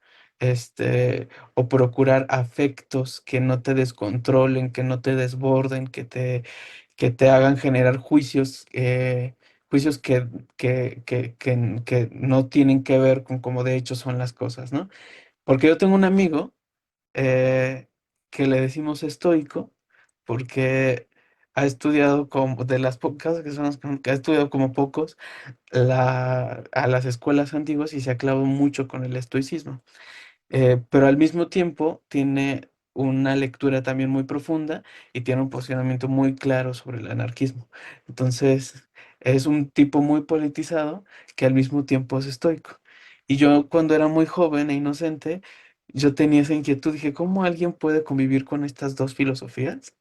O procurar afectos que no te descontrolen, que no te desborden, que te hagan generar juicios que no tienen que ver con cómo de hecho son las cosas, ¿no? Porque yo tengo un amigo, que le decimos estoico porque ha estudiado como, de las pocas que son que ha estudiado como pocos, a las escuelas antiguas y se ha clavado mucho con el estoicismo. Pero al mismo tiempo tiene una lectura también muy profunda y tiene un posicionamiento muy claro sobre el anarquismo. Entonces, es un tipo muy politizado que al mismo tiempo es estoico. Y yo cuando era muy joven e inocente, yo tenía esa inquietud, dije, ¿cómo alguien puede convivir con estas dos filosofías?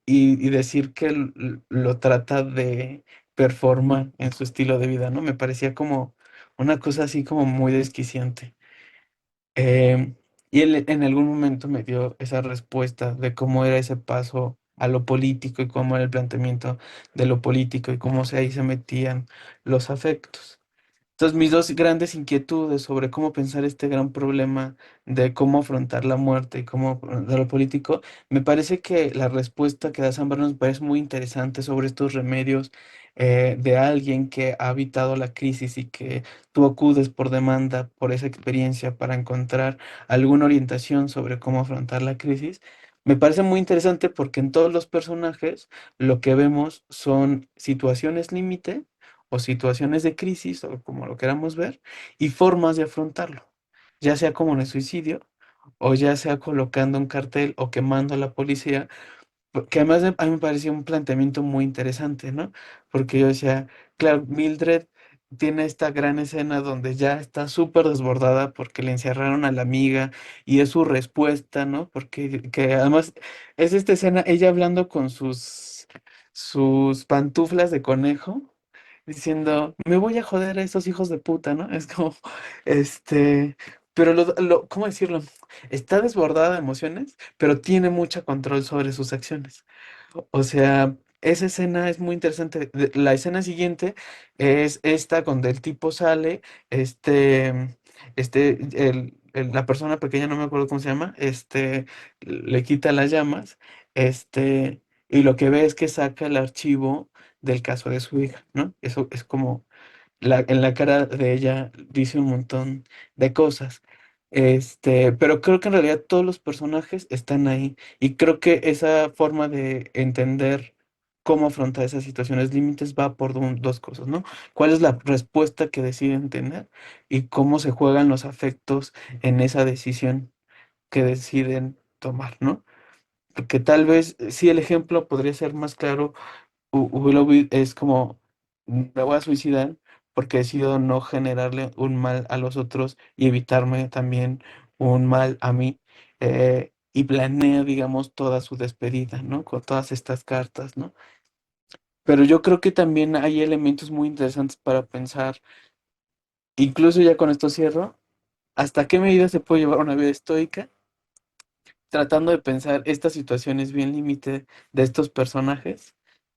Y decir que lo trata de performar en su estilo de vida, ¿no? Me parecía como una cosa así como muy desquiciante. Em, y él en algún momento me dio esa respuesta de cómo era ese paso a lo político y cómo era el planteamiento de lo político y cómo ahí se metían los afectos. Entonces, mis dos grandes inquietudes sobre cómo pensar este gran problema de cómo afrontar la muerte y cómo afrontar lo político, me parece que la respuesta que da Zambrano me parece muy interesante sobre estos remedios de alguien que ha habitado la crisis y que tú acudes por demanda, por esa experiencia, para encontrar alguna orientación sobre cómo afrontar la crisis, me parece muy interesante porque en todos los personajes lo que vemos son situaciones límite o situaciones de crisis, o como lo queramos ver, y formas de afrontarlo, ya sea como en el suicidio, o ya sea colocando un cartel o quemando a la policía, que además a mí me pareció un planteamiento muy interesante, ¿no? Porque yo decía, claro, Mildred tiene esta gran escena donde ya está súper desbordada porque le encerraron a la amiga y es su respuesta, ¿no? Porque que además es esta escena, ella hablando con sus pantuflas de conejo, diciendo, me voy a joder a esos hijos de puta, ¿no? Es como, pero ¿cómo decirlo? Está desbordada de emociones, pero tiene mucho control sobre sus acciones. O sea, esa escena es muy interesante. La escena siguiente es esta donde el tipo sale, la persona pequeña, no me acuerdo cómo se llama, le quita las llamas, y lo que ve es que saca el archivo del caso de su hija, ¿no? Eso es como en la cara de ella dice un montón de cosas. Pero creo que en realidad todos los personajes están ahí y creo que esa forma de entender cómo afrontar esas situaciones límites va por dos cosas, ¿no? ¿Cuál es la respuesta que deciden tener y cómo se juegan los afectos en esa decisión que deciden tomar, ¿no? Porque tal vez sí el ejemplo podría ser más claro. Willoughby es como, me voy a suicidar porque decido no generarle un mal a los otros y evitarme también un mal a mí. Y planea, digamos, toda su despedida, ¿no? Con todas estas cartas, ¿no? Pero yo creo que también hay elementos muy interesantes para pensar, incluso ya con esto cierro, hasta qué medida se puede llevar una vida estoica, tratando de pensar estas situaciones bien límite de estos personajes,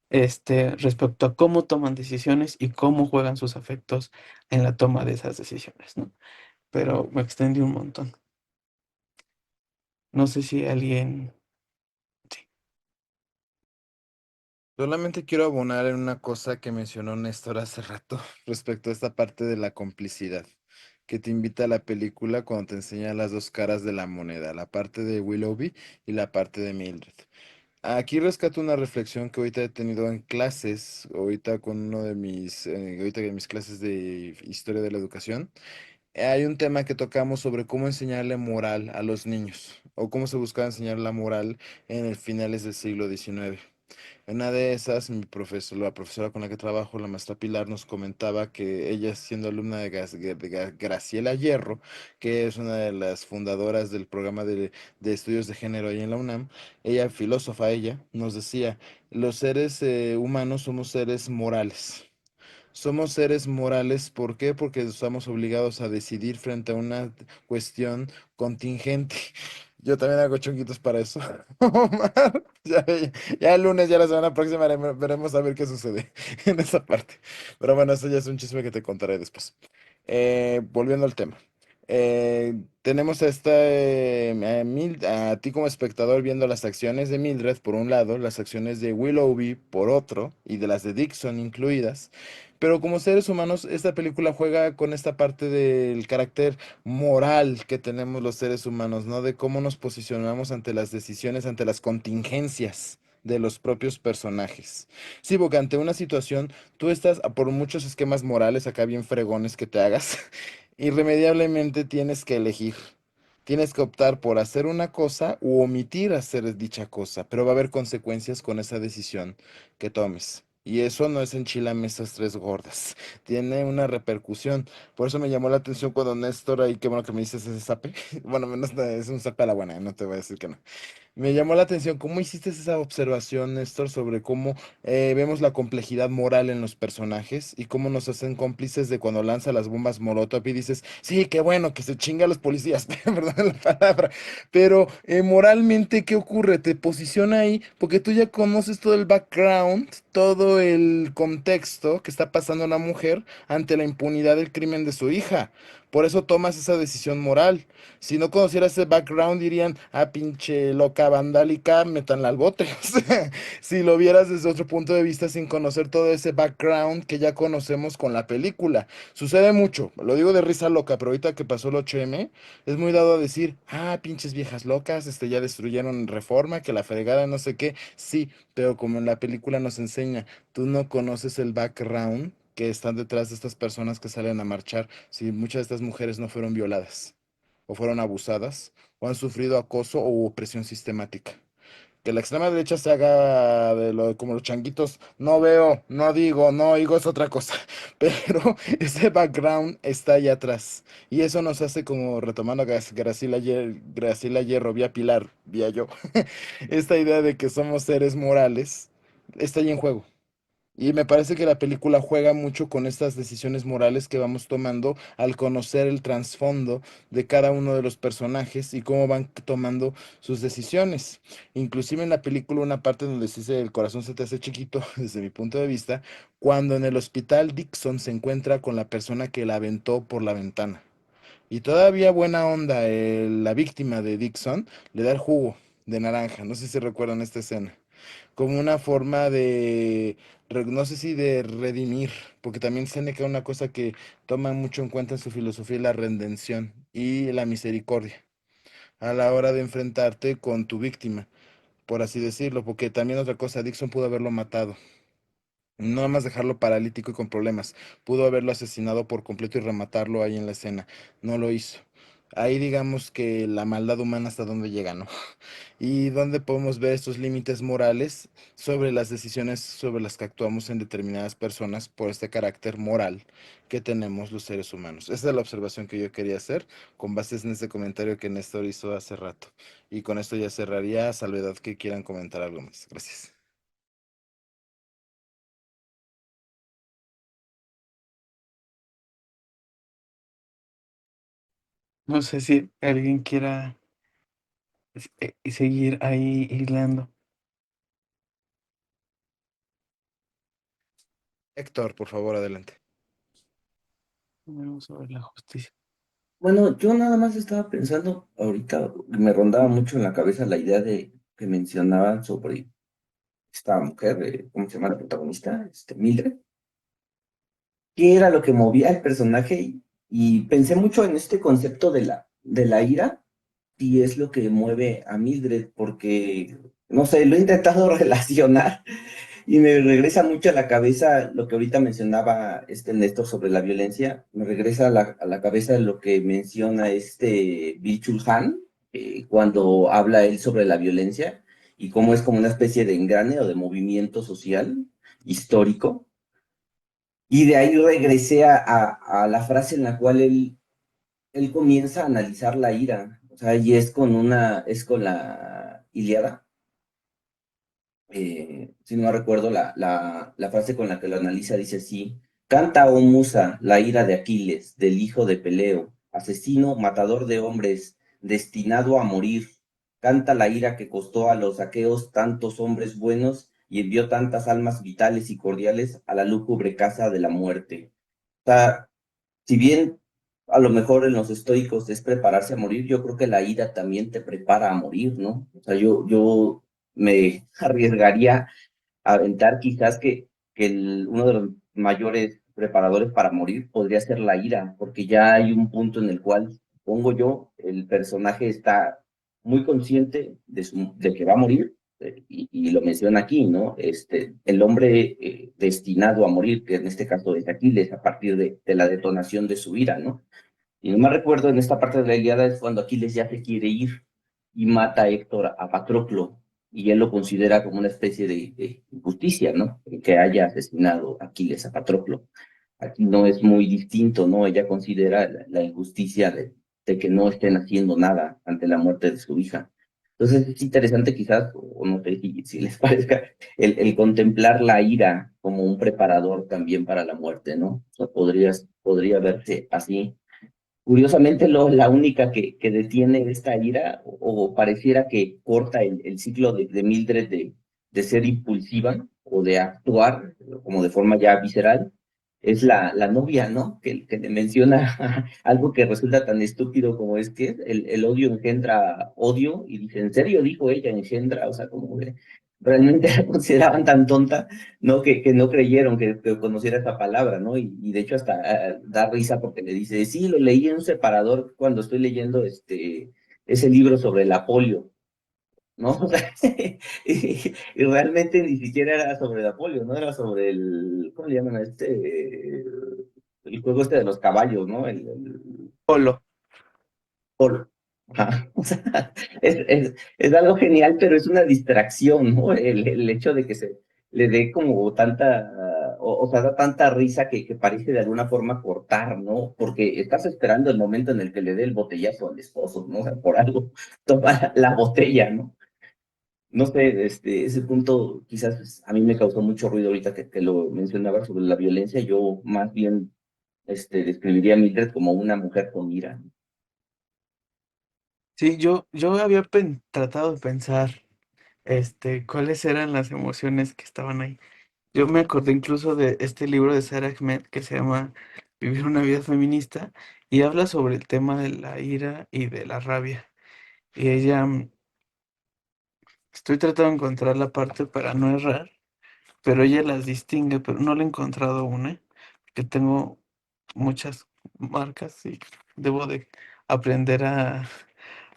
respecto a cómo toman decisiones y cómo juegan sus afectos en la toma de esas decisiones, ¿no? Pero me extendí un montón. No sé si alguien... Sí. Solamente quiero abonar en una cosa que mencionó Néstor hace rato respecto a esta parte de la complicidad que te invita a la película cuando te enseña las dos caras de la moneda, la parte de Willoughby y la parte de Mildred. Aquí rescato una reflexión que ahorita he tenido en clases, ahorita con uno de ahorita en mis clases de historia de la educación. Hay un tema que tocamos sobre cómo enseñarle moral a los niños o cómo se buscaba enseñar la moral en el finales del siglo XIX. Una de esas, la profesora con la que trabajo, la maestra Pilar, nos comentaba que ella, siendo alumna de Graciela Hierro, que es una de las fundadoras del programa de estudios de género ahí en la UNAM, ella, filósofa ella, nos decía, los seres humanos somos seres morales. Somos seres morales, ¿por qué? Porque estamos obligados a decidir frente a una cuestión contingente. Yo también hago chunguitos para eso. Omar. Ya el lunes, ya la semana próxima veremos a ver qué sucede en esa parte. Pero bueno, eso ya es un chisme que te contaré después. Volviendo al tema. Tenemos a ti como espectador viendo las acciones de Mildred por un lado, las acciones de Willoughby por otro, y de las de Dixon incluidas. Pero como seres humanos, esta película juega con esta parte del carácter moral que tenemos los seres humanos, ¿no? De cómo nos posicionamos ante las decisiones, ante las contingencias de los propios personajes. Sí, porque ante una situación, tú estás, por muchos esquemas morales acá bien fregones que te hagas, irremediablemente tienes que elegir. Tienes que optar por hacer una cosa u omitir hacer dicha cosa, pero va a haber consecuencias con esa decisión que tomes. Y eso no es enchilame esas tres gordas. Tiene una repercusión. Por eso me llamó la atención cuando Néstor, ahí qué bueno que me dices ese zape. Bueno, menos es un zape a la buena, no te voy a decir que no. Me llamó la atención cómo hiciste esa observación, Néstor, sobre cómo vemos la complejidad moral en los personajes y cómo nos hacen cómplices de cuando lanza las bombas Molotov y dices, sí, qué bueno que se chinga a los policías, perdón la palabra, pero moralmente, ¿qué ocurre? Te posiciona ahí porque tú ya conoces todo el background, todo el contexto que está pasando la mujer ante la impunidad del crimen de su hija. Por eso tomas esa decisión moral. Si no conocieras ese background, dirían, ah, pinche loca vandálica, métanla al bote. O sea, si lo vieras desde otro punto de vista sin conocer todo ese background que ya conocemos con la película. Sucede mucho, lo digo de risa loca, pero ahorita que pasó el 8M, es muy dado a decir, ah, pinches viejas locas, ya destruyeron Reforma, que la fregada, no sé qué. Sí, pero como en la película nos enseña, tú no conoces el background que están detrás de estas personas que salen a marchar, si muchas de estas mujeres no fueron violadas, o fueron abusadas, o han sufrido acoso o opresión sistemática. Que la extrema derecha se haga de lo como los changuitos, no veo, no digo, no oigo, es otra cosa. Pero ese background está ahí atrás. Y eso nos hace como retomando a Graciela Hierro, vía Pilar, vía yo. Esta idea de que somos seres morales está ahí en juego. Y me parece que la película juega mucho con estas decisiones morales que vamos tomando al conocer el trasfondo de cada uno de los personajes y cómo van tomando sus decisiones. Inclusive en la película una parte donde se dice el corazón se te hace chiquito, desde mi punto de vista, cuando en el hospital Dixon se encuentra con la persona que la aventó por la ventana. Y todavía buena onda, la víctima de Dixon le da el jugo de naranja. No sé si recuerdan esta escena como una forma de, no sé si de redimir, porque también Séneca una cosa que toma mucho en cuenta en su filosofía es la redención y la misericordia a la hora de enfrentarte con tu víctima, por así decirlo, porque también otra cosa, Dixon pudo haberlo matado. No nada más dejarlo paralítico y con problemas. Pudo haberlo asesinado por completo y rematarlo ahí en la escena. No lo hizo. Ahí digamos que la maldad humana hasta dónde llega, ¿no? Y dónde podemos ver estos límites morales sobre las decisiones sobre las que actuamos en determinadas personas por este carácter moral que tenemos los seres humanos. Esa es la observación que yo quería hacer con bases en este comentario que Néstor hizo hace rato. Y con esto ya cerraría, a salvedad que quieran comentar algo más. Gracias. No sé si alguien quiera seguir ahí hilando. Héctor, por favor, adelante. Vamos a ver la justicia. Bueno, yo nada más estaba pensando ahorita, me rondaba mucho en la cabeza la idea de que mencionaban sobre esta mujer, ¿cómo se llama la protagonista? Mildred. ¿Qué era lo que movía al personaje? Y pensé mucho en este concepto de la ira, y es lo que mueve a Mildred, porque, no sé, lo he intentado relacionar y me regresa mucho a la cabeza lo que ahorita mencionaba Néstor sobre la violencia, me regresa a la cabeza lo que menciona Bill Chulhan cuando habla él sobre la violencia y cómo es como una especie de engrane o de movimiento social histórico. Y de ahí regresé a la frase en la cual él comienza a analizar la ira, o sea, y es con la Ilíada, si no recuerdo la frase con la que lo analiza, dice así: canta, oh musa, la ira de Aquiles, del hijo de Peleo, asesino, matador de hombres, destinado a morir. Canta la ira que costó a los aqueos tantos hombres buenos y envió tantas almas vitales y cordiales a la lúgubre casa de la muerte. O sea, si bien a lo mejor en los estoicos es prepararse a morir, yo creo que la ira también te prepara a morir, ¿no? O sea, yo me arriesgaría a aventar quizás que uno de los mayores preparadores para morir podría ser la ira, porque ya hay un punto en el cual, pongo yo, el personaje está muy consciente de que va a morir, y lo menciona aquí, ¿no? El hombre destinado a morir, que en este caso es Aquiles, a partir de la detonación de su ira, ¿no? Y no me recuerdo en esta parte de la Ilíada es cuando Aquiles ya se quiere ir y mata a Héctor a Patroclo, y él lo considera como una especie de injusticia, ¿no? Que haya asesinado Aquiles a Patroclo. Aquí no es muy distinto, ¿no? Ella considera la injusticia de que no estén haciendo nada ante la muerte de su hija. Entonces es interesante quizás, o no sé si les parezca, el contemplar la ira como un preparador también para la muerte, ¿no? O sea, podría verse así. Curiosamente, la única que detiene esta ira, o pareciera que corta el ciclo de Mildred de ser impulsiva o de actuar como de forma ya visceral, es la novia, ¿no? Que le menciona algo que resulta tan estúpido como es que el odio engendra odio, y dice, ¿en serio? Dijo ella, engendra, o sea, como que realmente la consideraban tan tonta, ¿no? Que no creyeron que conociera esa palabra, ¿no? Y de hecho hasta da risa porque le dice, sí, lo leí en un separador cuando estoy leyendo ese libro sobre la polio. ¿No? O sea, y realmente ni siquiera era sobre Napoleón, ¿no? Era sobre ¿cómo le llaman a el juego este de los caballos, ¿no? Polo. Polo. Ajá. O sea, es algo genial, pero es una distracción, ¿no? El hecho de que se le dé como tanta, o sea, da tanta risa que parece de alguna forma cortar, ¿no? Porque estás esperando el momento en el que le dé el botellazo al esposo, ¿no? O sea, por algo toma la botella, ¿no? No sé, ese punto quizás a mí me causó mucho ruido ahorita que lo mencionaba sobre la violencia. Yo más bien describiría a Mildred como una mujer con ira. Sí, yo había tratado de pensar, cuáles eran las emociones que estaban ahí. Yo me acordé incluso de este libro de Sarah Ahmed que se llama Vivir una vida feminista y habla sobre el tema de la ira y de la rabia. Y ella, estoy tratando de encontrar la parte para no errar, pero ella las distingue, pero no le he encontrado una, que tengo muchas marcas y debo de aprender a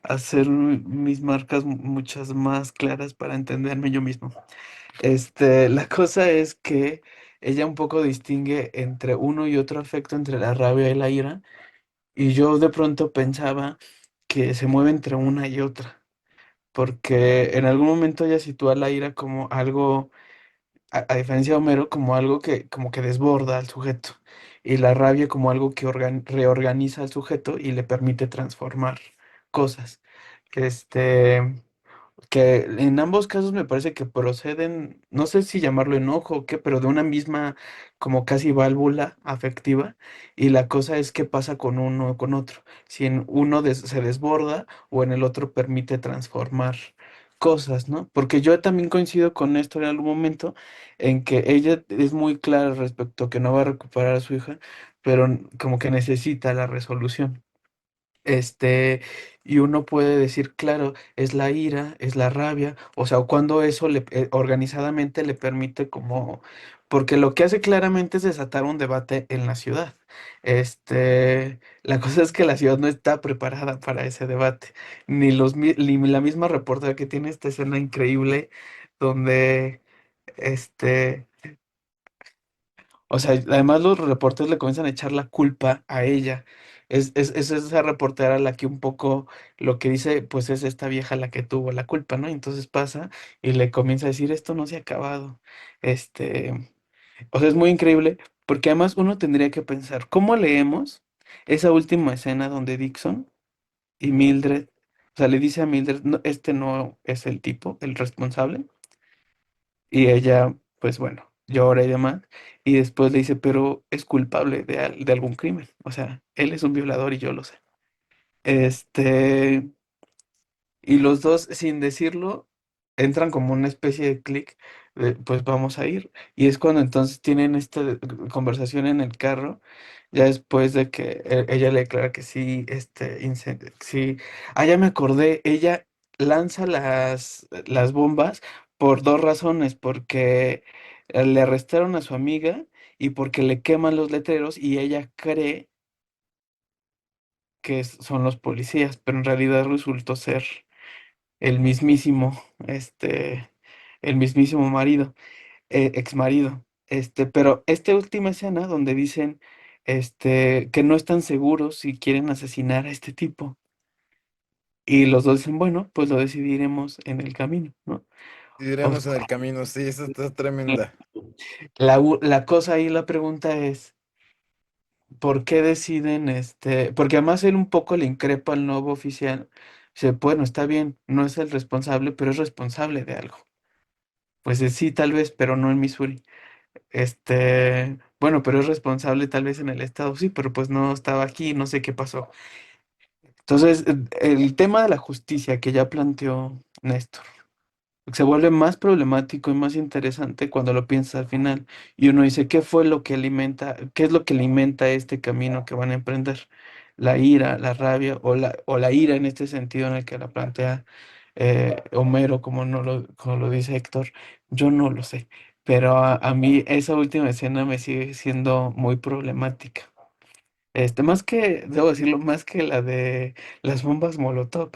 hacer mis marcas muchas más claras para entenderme yo mismo. La cosa es que ella un poco distingue entre uno y otro afecto, entre la rabia y la ira, y yo de pronto pensaba que se mueve entre una y otra, porque en algún momento ella sitúa la ira como algo, a diferencia de Homero, como algo que como que desborda al sujeto, y la rabia como algo que reorganiza al sujeto y le permite transformar cosas. Este, que en ambos casos me parece que proceden, no sé si llamarlo enojo o qué, pero de una misma como casi válvula afectiva, y la cosa es qué pasa con uno o con otro, si en uno se desborda o en el otro permite transformar cosas, ¿no? Porque yo también coincido con esto en algún momento en que ella es muy clara respecto a que no va a recuperar a su hija, pero como que necesita la resolución. Este, y uno puede decir, claro, es la ira, es la rabia, o sea, cuando eso organizadamente le permite como, porque lo que hace claramente es desatar un debate en la ciudad. La cosa es que la ciudad no está preparada para ese debate, ni la misma reportera que tiene esta escena increíble donde, este, o sea, además los reporteros le comienzan a echar la culpa a ella. Es esa reportera la que un poco lo que dice, pues es esta vieja la que tuvo la culpa, ¿no? Entonces pasa y le comienza a decir, esto no se ha acabado. Este, o sea, es muy increíble porque además uno tendría que pensar, ¿cómo leemos esa última escena donde Dixon y Mildred, o sea, le dice a Mildred, "No, este no es el tipo, el responsable"? Y ella, pues bueno, llora y demás. Y después le dice, pero es culpable de algún crimen. O sea, él es un violador y yo lo sé. Este, y los dos, sin decirlo, entran como una especie de clic de, pues vamos a ir. Y es cuando entonces tienen esta conversación en el carro, ya después de que ella le declara que sí, incendio, sí. Ah, ya me acordé, ella lanza las bombas por dos razones, porque le arrestaron a su amiga y porque le queman los letreros y ella cree que son los policías, pero en realidad resultó ser el mismísimo, el mismísimo marido, ex marido. Pero esta última escena donde dicen, que no están seguros si quieren asesinar a este tipo. Y los dos dicen, bueno, pues lo decidiremos en el camino, ¿no? O Iremos en el camino, sí, esa está tremenda. la cosa ahí, la pregunta es, ¿por qué deciden, porque además él un poco le increpa al nuevo oficial? Dice, bueno, está bien, no es el responsable, pero es responsable de algo. Pues sí, tal vez, pero no en Missouri. Bueno, pero es responsable tal vez en el estado, sí, pero pues no estaba aquí, no sé qué pasó. Entonces, el tema de la justicia que ya planteó Néstor, se vuelve más problemático y más interesante cuando lo piensas al final. Y uno dice, ¿qué fue lo que alimenta, qué es lo que alimenta este camino que van a emprender? La ira, la rabia o la ira en este sentido en el que la plantea Homero, como, no lo, como lo dice Héctor, yo no lo sé. Pero a mí esa última escena me sigue siendo muy problemática. Más que, debo decirlo, más que la de las bombas Molotov,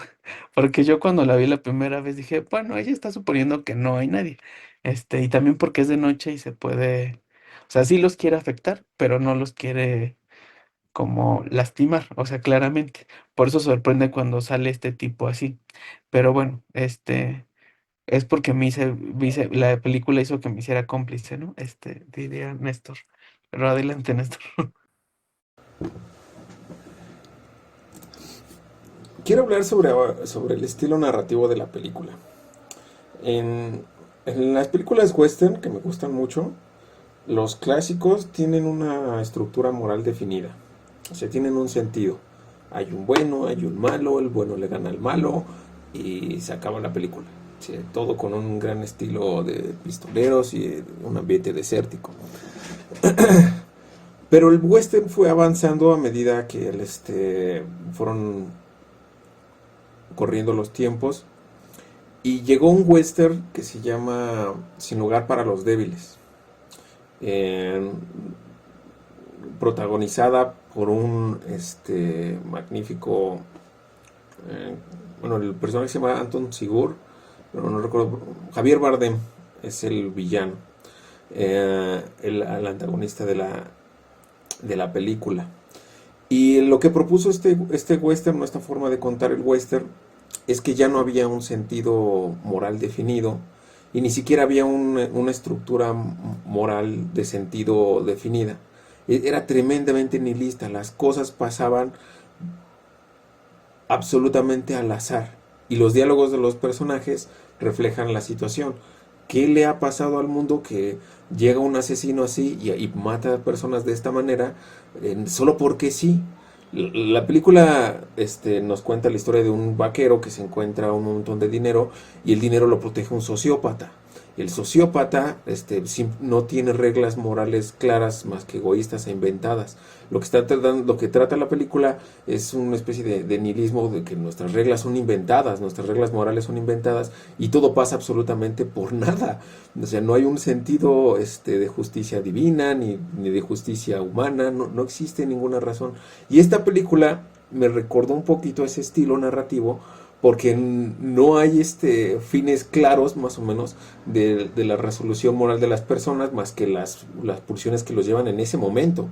porque yo cuando la vi la primera vez dije, bueno, ella está suponiendo que no hay nadie, y también porque es de noche y se puede, o sea, sí los quiere afectar, pero no los quiere como lastimar, o sea, claramente, por eso sorprende cuando sale este tipo así, pero bueno, es porque la película hizo que me hiciera cómplice, ¿no? Diría Néstor, pero adelante, Néstor. Quiero hablar sobre el estilo narrativo de la película. En, en las películas western, que me gustan mucho, los clásicos tienen una estructura moral definida. O sea, tienen un sentido. Hay un bueno, hay un malo, el bueno le gana al malo y se acaba la película. Sí, todo con un gran estilo de pistoleros y un ambiente desértico. Pero el western fue avanzando a medida que fueron corriendo los tiempos y llegó un western que se llama Sin lugar para los débiles, eh, protagonizada por un magnífico, eh, bueno, el personaje se llama Anton Sigur, pero no recuerdo, Javier Bardem es el villano, el antagonista de la película. Y lo que propuso este western, esta forma de contar el western, es que ya no había un sentido moral definido y ni siquiera había una estructura moral de sentido definida. Era tremendamente nihilista, las cosas pasaban absolutamente al azar y los diálogos de los personajes reflejan la situación. ¿Qué le ha pasado al mundo que llega un asesino así y mata a personas de esta manera solo porque sí? La película nos cuenta la historia de un vaquero que se encuentra un montón de dinero y el dinero lo protege un sociópata. El sociópata no tiene reglas morales claras más que egoístas e inventadas. Lo que trata la película es una especie de nihilismo de que nuestras reglas son inventadas, nuestras reglas morales son inventadas y todo pasa absolutamente por nada. O sea, no hay un sentido de justicia divina ni de justicia humana, no existe ninguna razón. Y esta película me recordó un poquito ese estilo narrativo porque no hay fines claros más o menos de la resolución moral de las personas más que las pulsiones que los llevan en ese momento.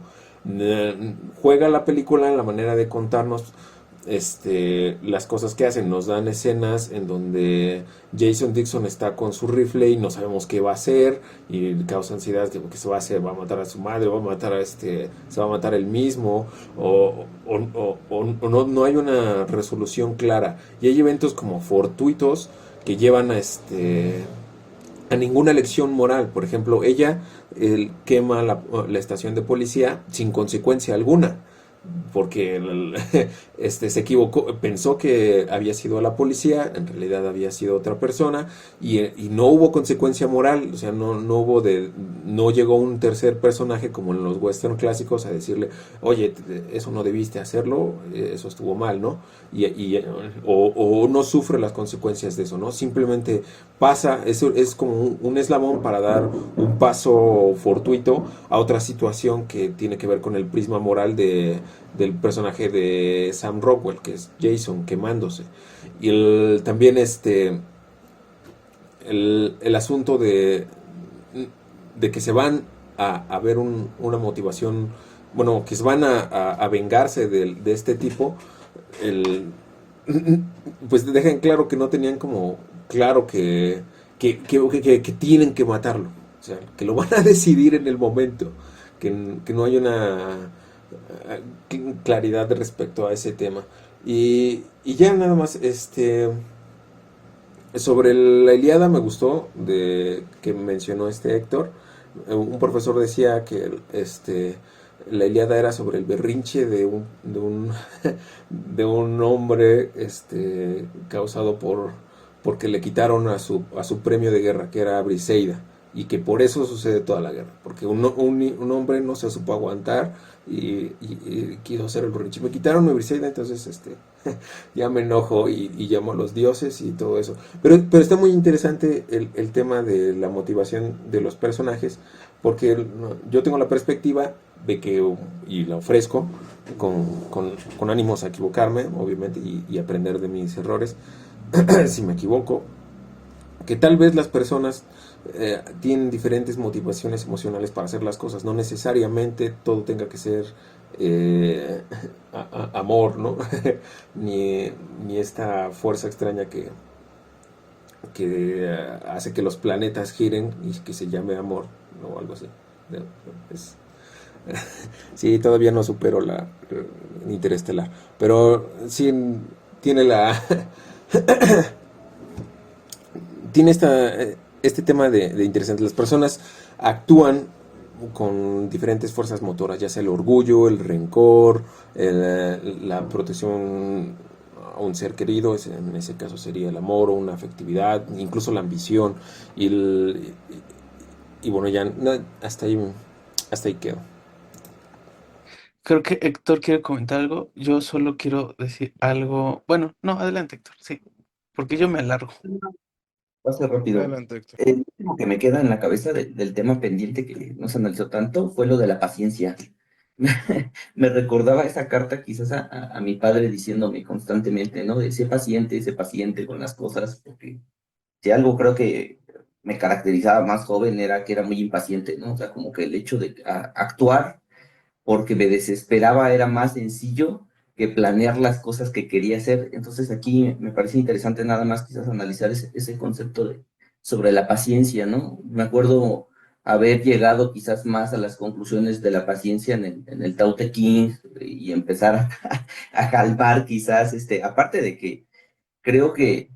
Juega la película en la manera de contarnos las cosas que hacen. Nos dan escenas en donde Jason Dixon está con su rifle y no sabemos qué va a hacer y causa ansiedad que se va a hacer, va a matar a su madre, va a matar a se va a matar él mismo o no hay una resolución clara y hay eventos como fortuitos que llevan a ninguna lección moral. Por ejemplo, ella quema la estación de policía sin consecuencia alguna porque se equivocó, pensó que había sido la policía, en realidad había sido otra persona y no hubo consecuencia moral, o sea, no llegó un tercer personaje como en los western clásicos a decirle, oye, eso no debiste hacerlo, eso estuvo mal, ¿no? O no sufre las consecuencias de eso, ¿no? Simplemente pasa, eso es como un eslabón para dar un paso fortuito a otra situación que tiene que ver con el prisma moral del personaje de Sam Rockwell, que es Jason quemándose. Y también el asunto de que se van a ver una motivación, bueno, que se van a vengarse de este tipo, el, pues dejan claro que no tenían como claro que tienen que matarlo, o sea, que lo van a decidir en el momento, que no hay una claridad respecto a ese tema. Y ya nada más, sobre la Ilíada me gustó de que mencionó Héctor. Un profesor decía que la Ilíada era sobre el berrinche de un hombre causado porque le quitaron a su premio de guerra, que era Briseida, y que por eso sucede toda la guerra, porque un hombre no se supo aguantar y quiso hacer el berrinche. Me quitaron mi Briseida, entonces ya me enojo y llamo a los dioses y todo eso. Pero está muy interesante el tema de la motivación de los personajes, porque yo tengo la perspectiva de que, y la ofrezco, con ánimos a equivocarme, obviamente, y aprender de mis errores, si me equivoco, que tal vez las personas tienen diferentes motivaciones emocionales para hacer las cosas, no necesariamente todo tenga que ser eh, amor, ¿no? Ni esta fuerza extraña que hace que los planetas giren y que se llame amor, ¿no? O algo así. No, es, sí, todavía no supero la Interestelar, pero sí tiene tiene este tema de interesante. Las personas actúan con diferentes fuerzas motoras, ya sea el orgullo, el rencor, la protección a un ser querido, en ese caso sería el amor o una afectividad, incluso la ambición. Y, y bueno, ya hasta ahí quedo. Creo que Héctor quiere comentar algo. Yo solo quiero decir algo. Bueno, no, adelante, Héctor, sí, porque yo me alargo. Va a ser rápido. Adelante, Héctor. El último que me queda en la cabeza del tema pendiente que no se analizó tanto fue lo de la paciencia. Me recordaba esa carta quizás a mi padre diciéndome constantemente, ¿no? De sé paciente con las cosas, porque si algo creo que me caracterizaba más joven era que era muy impaciente, ¿no? O sea, como que el hecho de actuar porque me desesperaba era más sencillo que planear las cosas que quería hacer. Entonces aquí me parece interesante nada más quizás analizar ese concepto sobre la paciencia, ¿no? Me acuerdo haber llegado quizás más a las conclusiones de la paciencia en el Tao Te Ching y empezar a calmar quizás, aparte de que creo que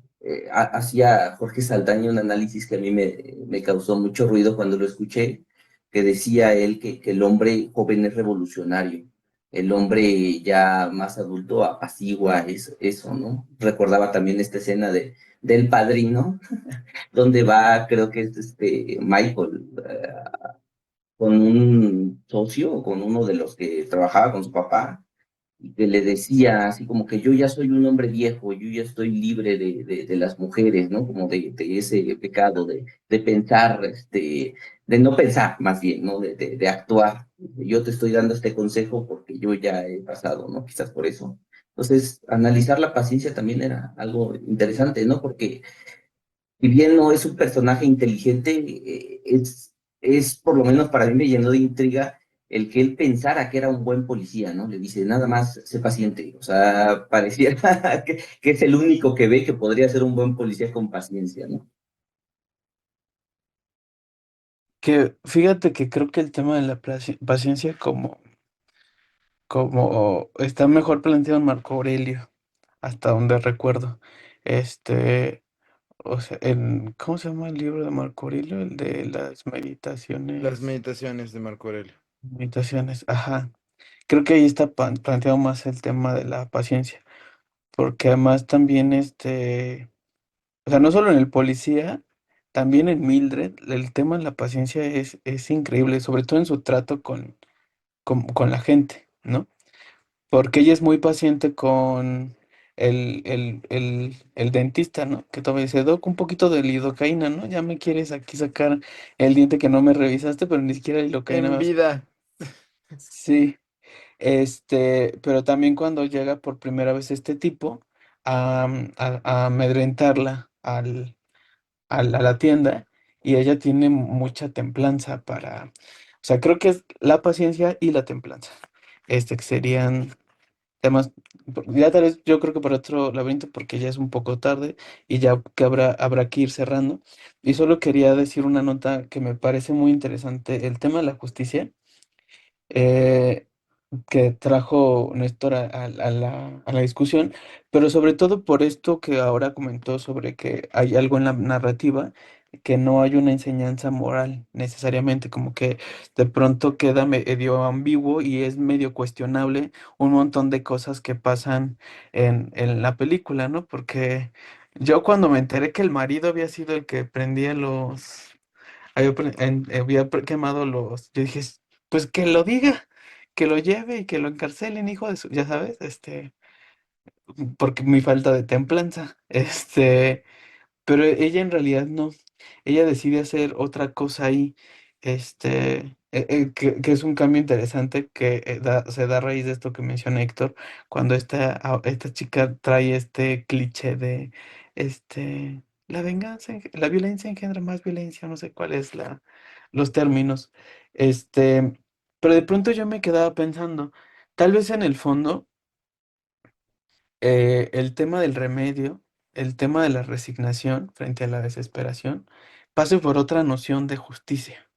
hacía Jorge Saldaña un análisis que a mí me causó mucho ruido cuando lo escuché, que decía él que el hombre joven es revolucionario, el hombre ya más adulto apacigua eso, ¿no? Recordaba también esta escena del Padrino, donde va, creo que es Michael, con un socio, con uno de los que trabajaba con su papá, y que le decía así como que yo ya soy un hombre viejo, yo ya estoy libre de las mujeres, ¿no? Como de ese pecado de pensar, de no pensar más bien, ¿no? De actuar. Yo te estoy dando este consejo porque yo ya he pasado, ¿no? Quizás por eso. Entonces, analizar la paciencia también era algo interesante, ¿no? Porque si bien no es un personaje inteligente, es por lo menos para mí me llenó de intriga el que él pensara que era un buen policía, ¿no? Le dice, nada más, sé paciente. O sea, pareciera que es el único que ve que podría ser un buen policía con paciencia, ¿no? Que fíjate que creo que el tema de la paciencia como está mejor planteado en Marco Aurelio, hasta donde recuerdo. Este, o sea, ¿cómo se llama el libro de Marco Aurelio? El de las Las meditaciones. meditaciones de Marco Aurelio. Meditaciones, ajá. Creo que ahí está planteado más el tema de la paciencia, porque además también o sea, no solo en el policía, también en Mildred, el tema de la paciencia es increíble, sobre todo en su trato con la gente, ¿no? Porque ella es muy paciente con el dentista, ¿no? Que todavía dice, Doc, un poquito de lidocaína, ¿no? Ya me quieres aquí sacar el diente que no me revisaste, pero ni siquiera lidocaína me En vas. vida. Sí, pero también cuando llega por primera vez este tipo a amedrentarla a la tienda y ella tiene mucha templanza o sea, creo que es la paciencia y la templanza, que serían temas, ya tal vez yo creo que para otro laberinto porque ya es un poco tarde y ya que habrá que ir cerrando. Y solo quería decir una nota que me parece muy interesante, el tema de la justicia. eh, que trajo Néstor a la discusión, pero sobre todo por esto que ahora comentó sobre que hay algo en la narrativa, que no hay una enseñanza moral necesariamente, como que de pronto queda medio ambiguo y es medio cuestionable un montón de cosas que pasan en la película, ¿no? Porque Yo cuando me enteré que el marido había sido el que prendía quemado yo dije, pues que lo diga, que lo lleve y que lo encarcelen, hijo de su, ya sabes, porque mi falta de templanza, pero ella en realidad no. Ella decide hacer otra cosa ahí, que es un cambio interesante que se da a raíz de esto que menciona Héctor, cuando esta chica trae este cliché de, la venganza, la violencia engendra más violencia, no sé cuál es los términos, pero de pronto yo me quedaba pensando, tal vez en el fondo el tema del remedio, el tema de la resignación frente a la desesperación, pase por otra noción de justicia.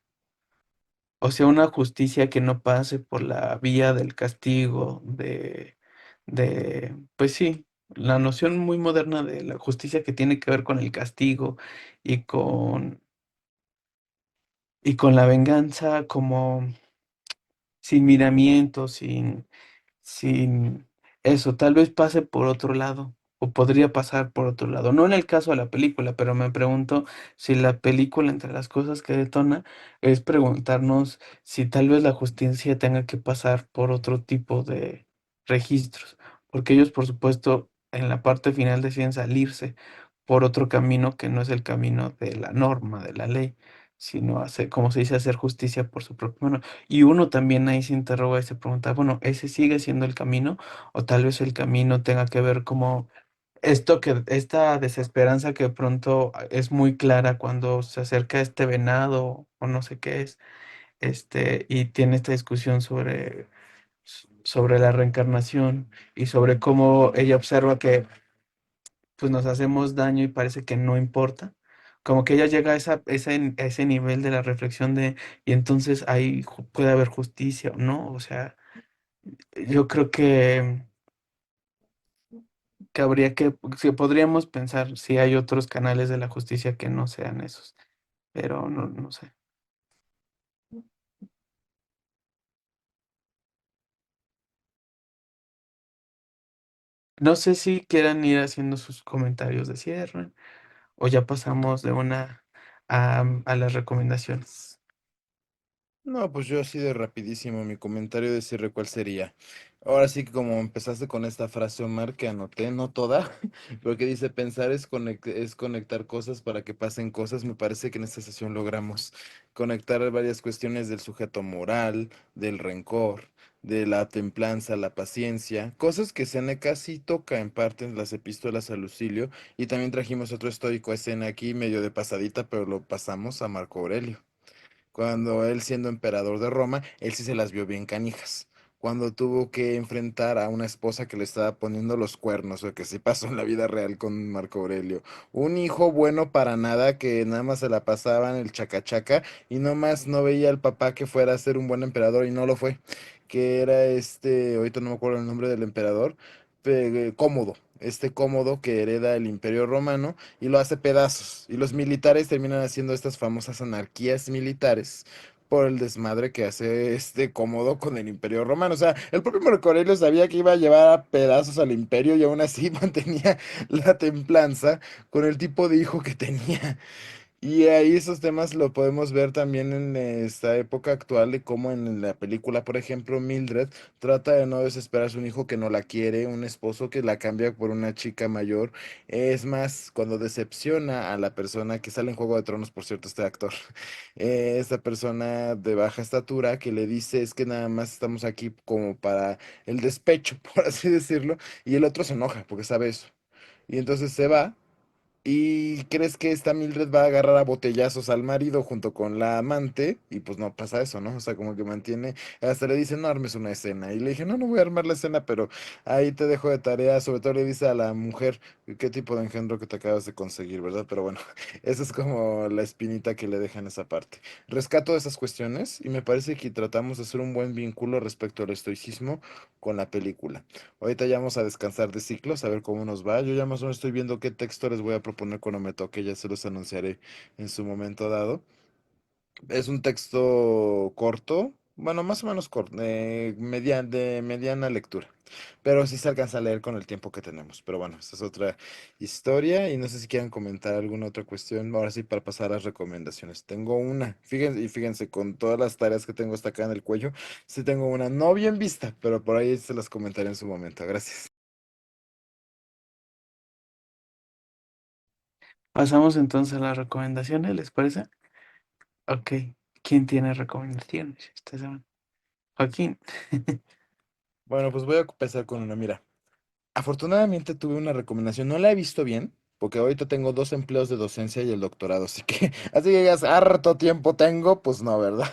O sea, una justicia que no pase por la vía del castigo, pues sí, la noción muy moderna de la justicia que tiene que ver con el castigo y con la venganza como sin miramientos, sin eso, tal vez pase por otro lado, o podría pasar por otro lado. No en el caso de la película, pero me pregunto si la película, entre las cosas que detona, es preguntarnos si tal vez la justicia tenga que pasar por otro tipo de registros, porque ellos, por supuesto, en la parte final deciden salirse por otro camino que no es el camino de la norma, de la ley, sino hacer, como se dice, hacer justicia por su propia mano. Y uno también ahí se interroga y se pregunta, bueno, ¿ese sigue siendo el camino? O tal vez el camino tenga que ver como esta desesperanza que de pronto es muy clara cuando se acerca este venado o no sé qué es, y tiene esta discusión sobre la reencarnación y sobre cómo ella observa que pues nos hacemos daño y parece que no importa. Como que ella llega a ese nivel de la reflexión y entonces ahí puede haber justicia o no. O sea, yo creo que si podríamos pensar si hay otros canales de la justicia que no sean esos, pero no sé. No sé si quieran ir haciendo sus comentarios de cierre o ya pasamos de una a las recomendaciones. No, pues yo así de rapidísimo, mi comentario de cierre, ¿cuál sería? Ahora sí que como empezaste con esta frase, Omar, que anoté, no toda, pero que dice, pensar es conectar cosas para que pasen cosas, me parece que en esta sesión logramos conectar varias cuestiones del sujeto moral, del rencor, de la templanza, la paciencia, cosas que Séneca sí toca en parte en las epístolas a Lucilio, y también trajimos otro estoico escena aquí, medio de pasadita, pero lo pasamos a Marco Aurelio. Cuando él siendo emperador de Roma, él sí se las vio bien canijas. Cuando tuvo que enfrentar a una esposa que le estaba poniendo los cuernos, o que sí pasó en la vida real con Marco Aurelio. Un hijo bueno para nada que nada más se la pasaba en el chacachaca y nomás no veía al papá que fuera a ser un buen emperador y no lo fue. Que era ahorita no me acuerdo el nombre del emperador, Cómodo. Este Cómodo que hereda el Imperio Romano y lo hace pedazos. Y los militares terminan haciendo estas famosas anarquías militares por el desmadre que hace este Cómodo con el Imperio Romano. O sea, el propio Marco Aurelio sabía que iba a llevar a pedazos al imperio y aún así mantenía la templanza con el tipo de hijo que tenía. Y ahí esos temas lo podemos ver también en esta época actual de cómo en la película, por ejemplo, Mildred trata de no desesperar a un hijo que no la quiere, un esposo que la cambia por una chica mayor. Es más, cuando decepciona a la persona que sale en Juego de Tronos, por cierto, este actor, esta persona de baja estatura que le dice es que nada más estamos aquí como para el despecho, por así decirlo, y el otro se enoja porque sabe eso. Y entonces se va. ¿Y crees que esta Mildred va a agarrar a botellazos al marido junto con la amante? Y pues no pasa eso, ¿no? O sea, como que mantiene, hasta le dice, no armes una escena. Y le dije, no, no voy a armar la escena, pero ahí te dejo de tarea. Sobre todo le dice a la mujer, qué tipo de engendro que te acabas de conseguir, ¿verdad? Pero bueno, esa es como la espinita que le deja en esa parte. Rescato esas cuestiones y me parece que tratamos de hacer un buen vínculo respecto al estoicismo con la película. Ahorita ya vamos a descansar de ciclos, a ver cómo nos va. Yo ya más o menos estoy viendo qué texto les voy a proponer cuando me toque, ya se los anunciaré en su momento dado. Es un texto corto, bueno, más o menos de mediana lectura. Pero sí se alcanza a leer con el tiempo que tenemos. Pero bueno, esta es otra historia y no sé si quieren comentar alguna otra cuestión. Ahora sí, para pasar a las recomendaciones. Tengo una, fíjense, y fíjense, con todas las tareas que tengo hasta acá en el cuello, sí tengo una no bien vista, pero por ahí se las comentaré en su momento. Gracias. Pasamos entonces a las recomendaciones, ¿les parece? Ok. ¿Quién tiene recomendaciones esta semana? Joaquín. Bueno, pues voy a empezar con una. Mira, afortunadamente tuve una recomendación, no la he visto bien, porque ahorita tengo dos empleos de docencia y el doctorado, así que, así que digas, harto tiempo tengo, pues no, ¿verdad?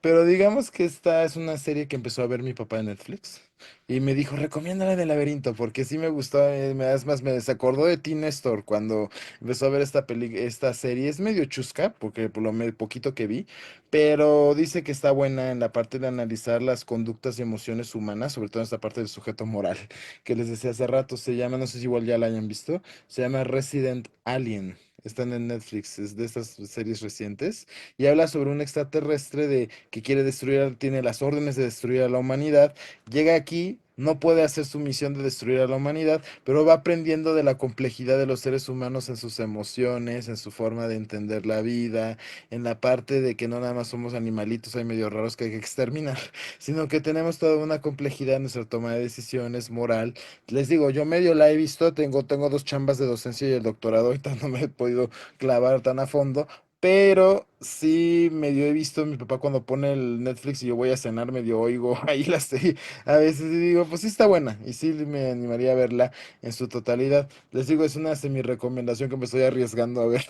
Pero digamos que esta es una serie que empezó a ver mi papá en Netflix y me dijo, recomiéndala de Laberinto, porque sí me gustó, es más, me desacordó de ti, Néstor, cuando empezó a ver esta serie. Es medio chusca, porque por lo poquito que vi, pero dice que está buena en la parte de analizar las conductas y emociones humanas, sobre todo en esta parte del sujeto moral, que les decía hace rato, se llama, no sé si igual ya la hayan visto, se llama Resident Alien. Están en Netflix, es de estas series recientes y habla sobre un extraterrestre de que quiere destruir, tiene las órdenes de destruir a la humanidad, llega aquí, no puede hacer su misión de destruir a la humanidad, pero va aprendiendo de la complejidad de los seres humanos en sus emociones, en su forma de entender la vida, en la parte de que no nada más somos animalitos hay medio raros que hay que exterminar, sino que tenemos toda una complejidad en nuestra toma de decisiones, moral. Les digo, yo medio la he visto, tengo dos chambas de docencia y el doctorado, ahorita no me he podido clavar tan a fondo, pero sí, medio he visto a mi papá cuando pone el Netflix y yo voy a cenar, medio oigo ahí la serie. A veces y digo, pues sí está buena y sí me animaría a verla en su totalidad. Les digo, es una semi recomendación que me estoy arriesgando a ver,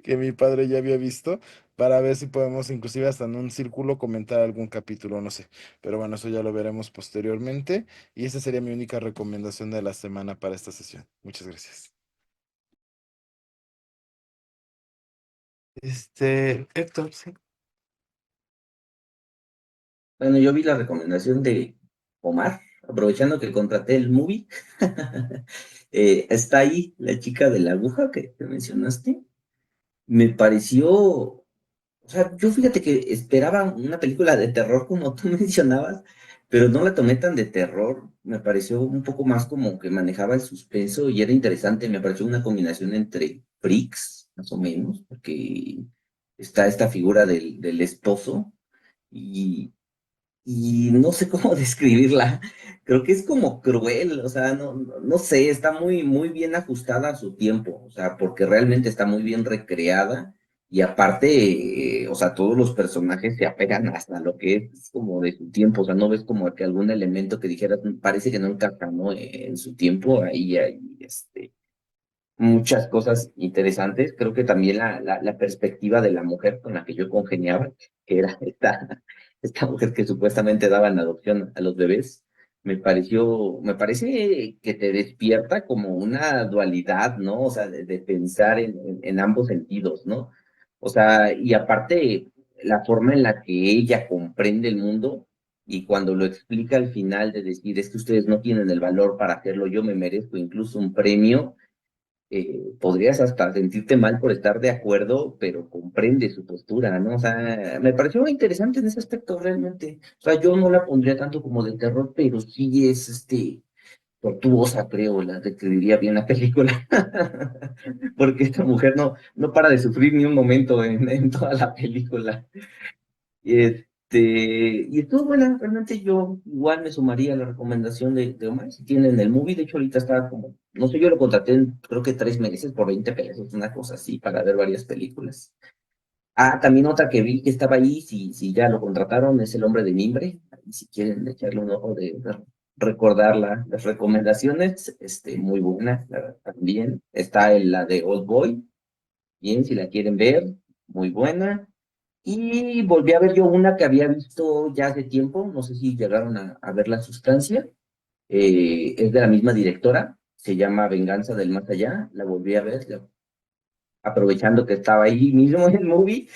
que mi padre ya había visto, para ver si podemos inclusive hasta en un círculo comentar algún capítulo, no sé. Pero bueno, eso ya lo veremos posteriormente y esa sería mi única recomendación de la semana para esta sesión. Muchas gracias. Héctor, sí. Bueno, yo vi la recomendación de Omar, aprovechando que contraté el movie. Está ahí la chica de la aguja que mencionaste. Me pareció, o sea, yo fíjate que esperaba una película de terror como tú mencionabas, pero no la tomé tan de terror. Me pareció un poco más como que manejaba el suspenso y era interesante. Me pareció una combinación entre Freaks, más o menos, porque está esta figura del esposo y no sé cómo describirla. Creo que es como cruel, o sea, no sé, está muy bien ajustada a su tiempo, o sea, porque realmente está muy bien recreada y aparte, o sea, todos los personajes se apegan hasta lo que es como de su tiempo, o sea, no ves como que algún elemento que dijeras, parece que no encaja, ¿no? En su tiempo, ahí hay, muchas cosas interesantes. Creo que también la perspectiva de la mujer con la que yo congeniaba, que era esta mujer que supuestamente daba en adopción a los bebés, me parece que te despierta como una dualidad, ¿no? O sea, de pensar en ambos sentidos, ¿no? O sea, y aparte, la forma en la que ella comprende el mundo y cuando lo explica al final de decir, es que ustedes no tienen el valor para hacerlo, yo me merezco incluso un premio, podrías hasta sentirte mal por estar de acuerdo, pero comprende su postura, ¿no? O sea, me pareció interesante en ese aspecto realmente. O sea, yo no la pondría tanto como de terror, pero sí es tortuosa, creo, la describiría bien la película. Porque esta mujer no para de sufrir ni un momento en toda la película. Y estuvo buena, realmente yo igual me sumaría a la recomendación de Omar, si tienen el movie, de hecho ahorita está como, no sé, yo lo contraté en creo que 3 meses por 20 pesos, una cosa así, para ver varias películas. Ah, también otra que vi que estaba ahí, si ya lo contrataron, es El Hombre de Mimbre, y si quieren echarle un ojo de recordar las recomendaciones, muy buena, la verdad, también. Está la de Old Boy, bien, si la quieren ver, muy buena. Y volví a ver yo una que había visto ya hace tiempo, no sé si llegaron a ver La Sustancia, es de la misma directora, se llama Venganza del Más Allá, la volví a ver, aprovechando que estaba ahí mismo en el movie,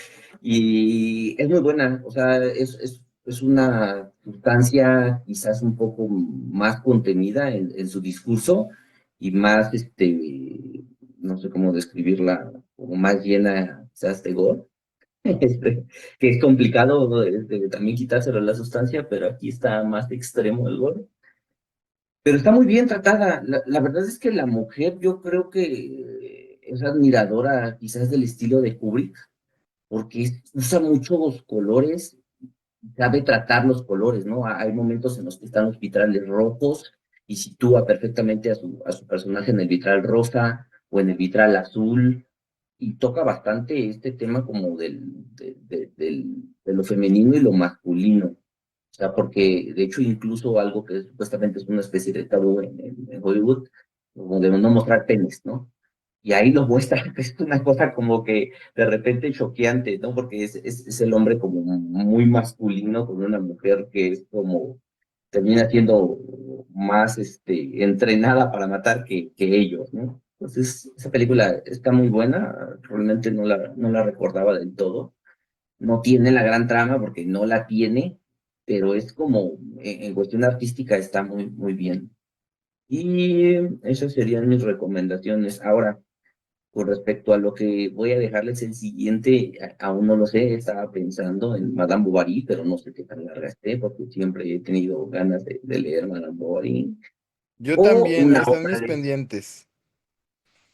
y es muy buena, o sea, es una sustancia quizás un poco más contenida en su discurso y más, no sé cómo describirla, como más llena quizás de gore, este, que es complicado también quitárselo la sustancia, pero aquí está más extremo el gore. Pero está muy bien tratada. La verdad es que la mujer yo creo que es admiradora quizás del estilo de Kubrick, porque usa muchos colores, sabe tratar los colores, ¿no? Hay momentos en los que están los vitrales rojos y sitúa perfectamente a su personaje en el vitral rosa o en el vitral azul y toca bastante este tema como de lo femenino y lo masculino. O sea, porque de hecho incluso algo que supuestamente es una especie de tabú en Hollywood, como de no mostrar penes, ¿no? Y ahí lo muestra, que es una cosa como que de repente choqueante, ¿no? Porque es el hombre como muy masculino con una mujer que es como, termina siendo más entrenada para matar que ellos, ¿no? Entonces, esa película está muy buena, realmente no la recordaba del todo. No tiene la gran trama porque no la tiene, pero es como, en cuestión artística está muy, muy bien. Y esas serían mis recomendaciones. Ahora, con respecto a lo que voy a dejarles el siguiente, aún no lo sé, estaba pensando en Madame Bovary, pero no sé qué tan larga esté, porque siempre he tenido ganas de leer Madame Bovary. Yo O también, una están obra mis de... pendientes.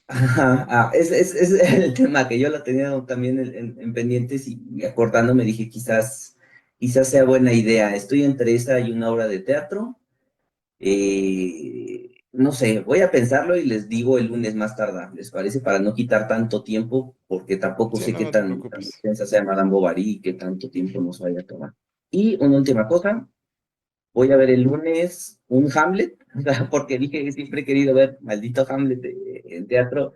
Ajá, es el tema que yo lo tenía también en pendientes y acordándome dije, quizás sea buena idea. Estoy entre esa y una obra de teatro. No sé, voy a pensarlo y les digo el lunes más tardar, ¿les parece? Para no quitar tanto tiempo, porque tampoco Sí, sé no, qué no te tan preocupes. extensa sea Madame Bovary y qué tanto tiempo nos vaya a tomar. Y una última cosa, voy a ver el lunes un Hamlet, o sea, porque dije que siempre he querido ver maldito Hamlet en teatro.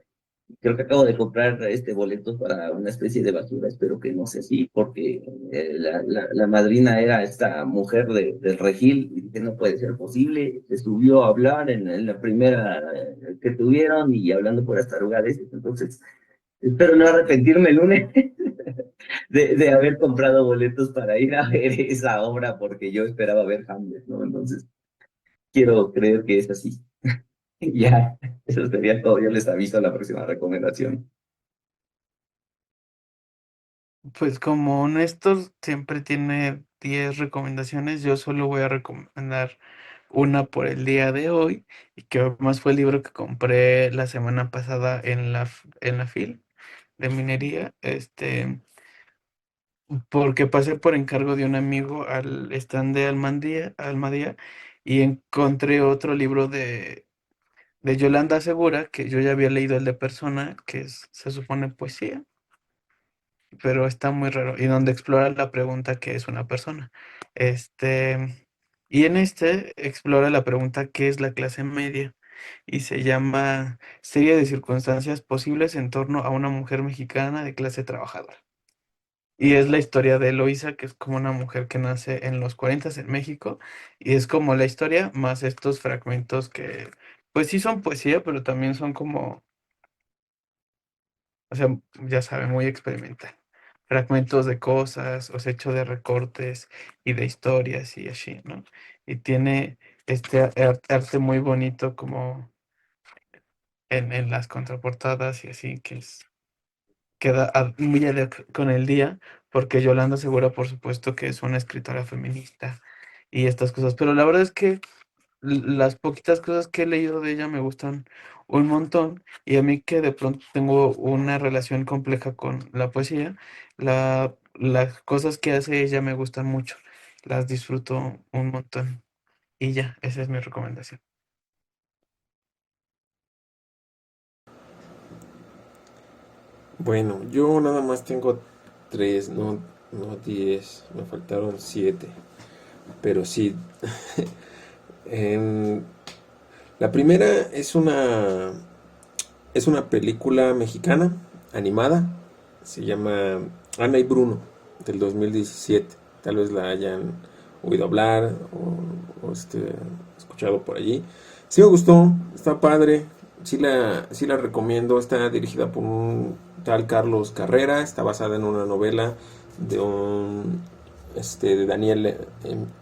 Creo que acabo de comprar boletos para una especie de basura, espero que no sea así, porque la madrina era esta mujer del Regil, y dije, no puede ser posible, se subió a hablar en la primera que tuvieron, y hablando por hasta tarugadas, entonces espero no arrepentirme el lunes de haber comprado boletos para ir a ver esa obra, porque yo esperaba ver Hamlet, ¿no? Entonces quiero creer que es así. Ya, eso sería todo, yo les aviso la próxima recomendación. Pues como Néstor siempre tiene 10 recomendaciones, yo solo voy a recomendar una por el día de hoy, y que además fue el libro que compré la semana pasada en en la FIL de minería, porque pasé por encargo de un amigo al stand de Almadía y encontré otro libro de Yolanda Segura, que yo ya había leído el de Persona, se supone poesía, pero está muy raro, y donde explora la pregunta ¿qué es una persona? Y en explora la pregunta ¿qué es la clase media? Y se llama Serie de circunstancias posibles en torno a una mujer mexicana de clase trabajadora. Y es la historia de Eloísa, que es como una mujer que nace en los 40 en México, y es como la historia más estos fragmentos que, pues sí son poesía, pero también son como, o sea, ya saben, muy experimental. Fragmentos de cosas, o sea, hecho de recortes y de historias y así, ¿no? Y tiene este arte muy bonito como en las contraportadas y así, queda muy ad hoc con el día, porque Yolanda Segura, por supuesto, que es una escritora feminista y estas cosas, pero la verdad es que las poquitas cosas que he leído de ella me gustan un montón, y a mí que de pronto tengo una relación compleja con la poesía, las cosas que hace ella me gustan mucho, las disfruto un montón y ya, esa es mi recomendación. Bueno, yo nada más tengo tres, no 10, me faltaron siete. Pero sí, en- la primera es una película mexicana animada, se llama Ana y Bruno del 2017. Tal vez la hayan oído hablar o escuchado por allí. Sí me gustó, está padre, sí la recomiendo. Está dirigida por un tal Carlos Carrera, está basada en una novela de un de Daniel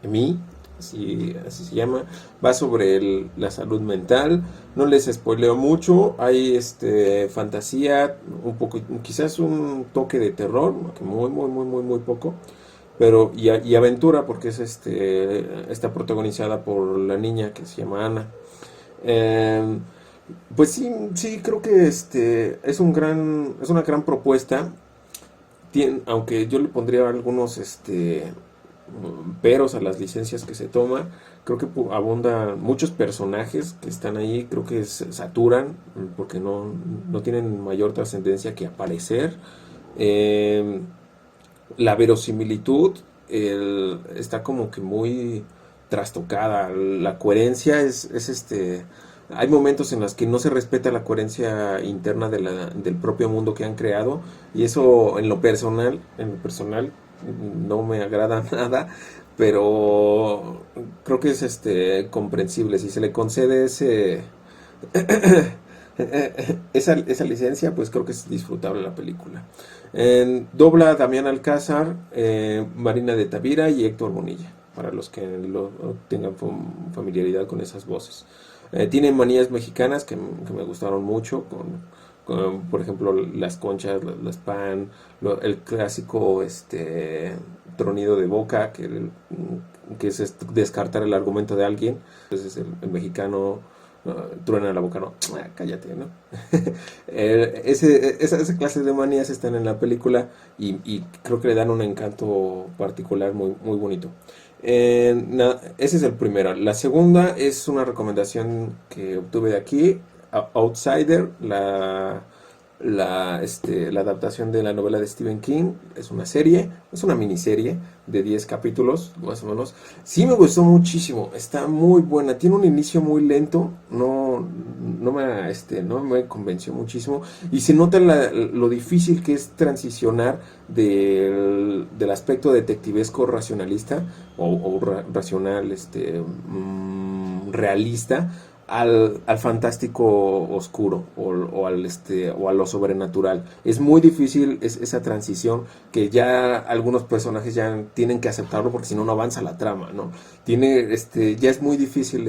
Emi. así se llama. Va sobre la salud mental. No les spoileo mucho. Hay fantasía, un poco, quizás un toque de terror, que muy, muy, muy, muy, muy poco. Pero, y aventura, porque está protagonizada por la niña que se llama Ana. Eh, pues sí, sí, creo que es una gran propuesta. Aunque yo le pondría algunos peros a las licencias que se toma, creo que abundan muchos personajes que están ahí, creo que saturan porque no tienen mayor trascendencia que aparecer. Eh, la verosimilitud está como que muy trastocada. La coherencia hay momentos en los que no se respeta la coherencia interna del propio mundo que han creado, y eso en lo personal no me agrada nada, pero creo que es comprensible. Si se le concede esa licencia, pues creo que es disfrutable la película. Dobla Damián Alcázar, Marina de Tavira y Héctor Bonilla, para los que tengan familiaridad con esas voces. Tiene manías mexicanas que me gustaron mucho, por ejemplo, las conchas, las pan, el clásico tronido de boca, que es descartar el argumento de alguien. Entonces el mexicano truena la boca, no, cállate, ¿no? Esa clase de manías están en la película, y creo que le dan un encanto particular muy, muy bonito. Ese es el primero. La segunda es una recomendación que obtuve de aquí, Outsider, la adaptación de la novela de Stephen King. Es una serie, es una miniserie de 10 capítulos, más o menos. Sí me gustó muchísimo, está muy buena, tiene un inicio muy lento, no me convenció muchísimo, y se nota lo difícil que es transicionar del aspecto detectivesco racionalista o racional, realista, al fantástico oscuro, o a lo sobrenatural. Es muy difícil esa transición, que ya algunos personajes ya tienen que aceptarlo, porque si no, no avanza la trama, ¿no? Ya es muy difícil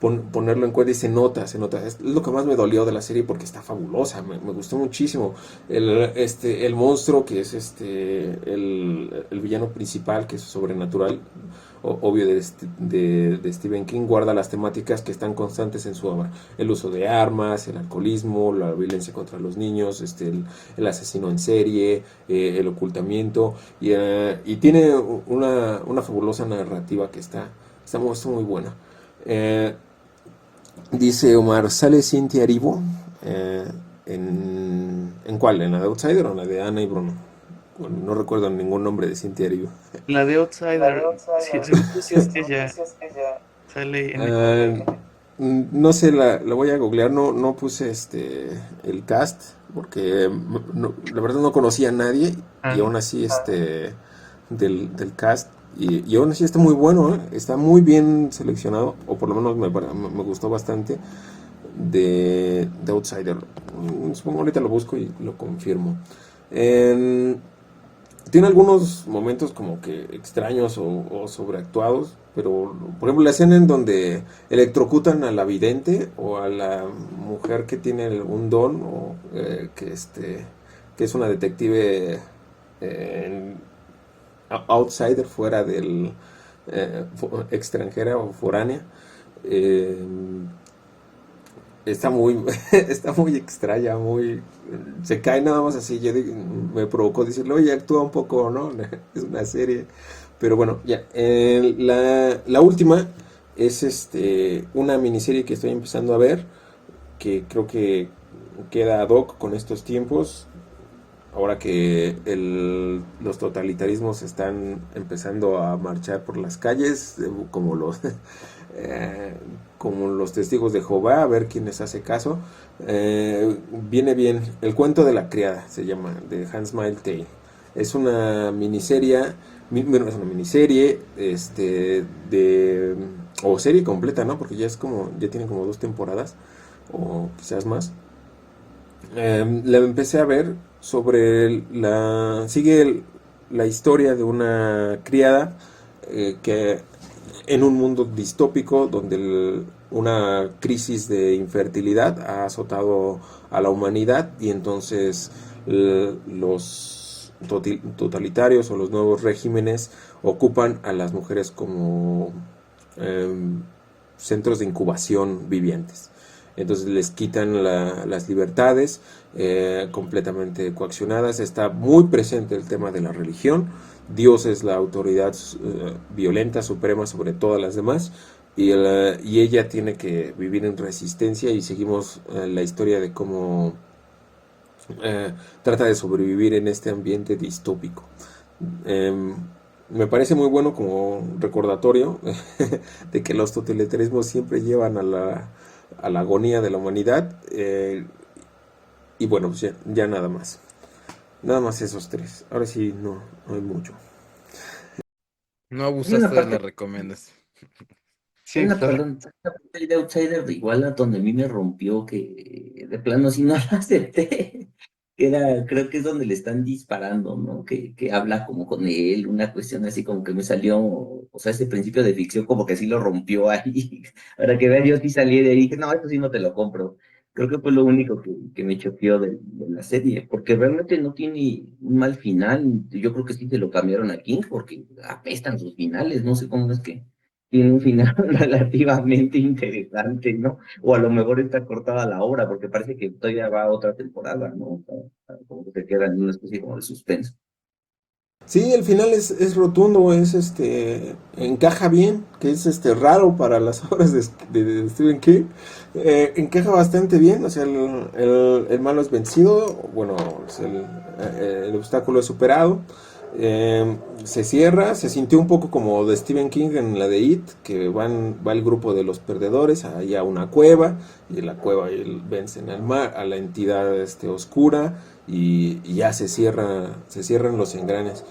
ponerlo en cuenta, y se nota. Es lo que más me dolió de la serie, porque está fabulosa, me gustó muchísimo. El monstruo, que es el villano principal, que es sobrenatural, obvio, de Stephen King, guarda las temáticas que están constantes en su obra: el uso de armas, el alcoholismo, la violencia contra los niños, el asesino en serie, el ocultamiento, y tiene una fabulosa narrativa que está muy buena. Dice Omar, ¿sale Cynthia Erivo? ¿En cuál? ¿En la de Outsider o en la de Ana y Bruno? Bueno, no recuerdo ningún nombre de Cynthia Erivo. La de Outsider, sí, según yo sí es ella, sale en... Ah, no sé, la voy a googlear. No puse el cast, porque la verdad no conocía a nadie, y Ah, aún así del cast, y aún así está muy bueno, ¿eh? Está muy bien seleccionado, o por lo menos me gustó bastante de Outsider. Supongo ahorita lo busco y lo confirmo. En- Tiene algunos momentos como que extraños o sobreactuados, pero por ejemplo la escena en donde electrocutan a la vidente, o a la mujer que tiene un don, o que es una detective, eh, outsider, fuera extranjera o foránea. eh, Está muy, está muy extraña, se cae nada más así. Me provocó decirle, oye, actúa un poco, ¿no? Es una serie. Pero bueno, ya. La última es una miniserie que estoy empezando a ver, que creo que queda ad hoc con estos tiempos, ahora que los totalitarismos están empezando a marchar por las calles, eh, como los testigos de Jehová, a ver quién les hace caso. Viene bien. El cuento de la criada se llama, de Hans Tale. Es una bueno, es una miniserie, o serie completa, ¿no? Porque ya tiene como 2 temporadas, o quizás más. La empecé a ver sigue la historia de una criada, que en un mundo distópico donde una crisis de infertilidad ha azotado a la humanidad y entonces los totalitarios o los nuevos regímenes ocupan a las mujeres como em, centros de incubación vivientes. Entonces les quitan las libertades completamente coaccionadas. Está muy presente el tema de la religión. Dios es la autoridad violenta, suprema sobre todas las demás. Y ella tiene que vivir en resistencia y seguimos la historia de cómo trata de sobrevivir en este ambiente distópico. Eh, Me parece muy bueno como recordatorio de que los totalitarismos siempre llevan a la agonía de la humanidad. Y bueno, pues ya nada más. Nada más esos tres. Ahora sí, no hay mucho. No Hay una abusaste de parte las recomendaciones. Sí, Héctor. Perdón, una parte de Outsider igual a donde a mí me rompió que de plano sí no la acepté. Creo que es donde le están disparando, ¿no? Que habla como con él, una cuestión así como que me salió, o sea, ese principio de ficción como que sí lo rompió ahí. Para que vean, yo sí salí de ahí y dije, no, esto sí no te lo compro. Creo que fue lo único que me choqueó de la serie, porque realmente no tiene un mal final. Yo creo que sí se lo cambiaron a King porque apestan sus finales, no sé cómo es que tiene un final relativamente interesante, ¿no? O a lo mejor está cortada la obra, porque parece que todavía va a otra temporada, ¿no? O sea, como que se queda en una especie como de suspenso. Sí, el final es rotundo, encaja bien, que es raro para las obras de Stephen King. Encaja bastante bien, o sea, el malo es vencido, bueno, el obstáculo es superado. Se cierra, se sintió un poco como de Stephen King en la de It, que va el grupo de los perdedores ahí a una cueva, y en la cueva vencen al mar, a la entidad oscura, y ya se cierran los engranes.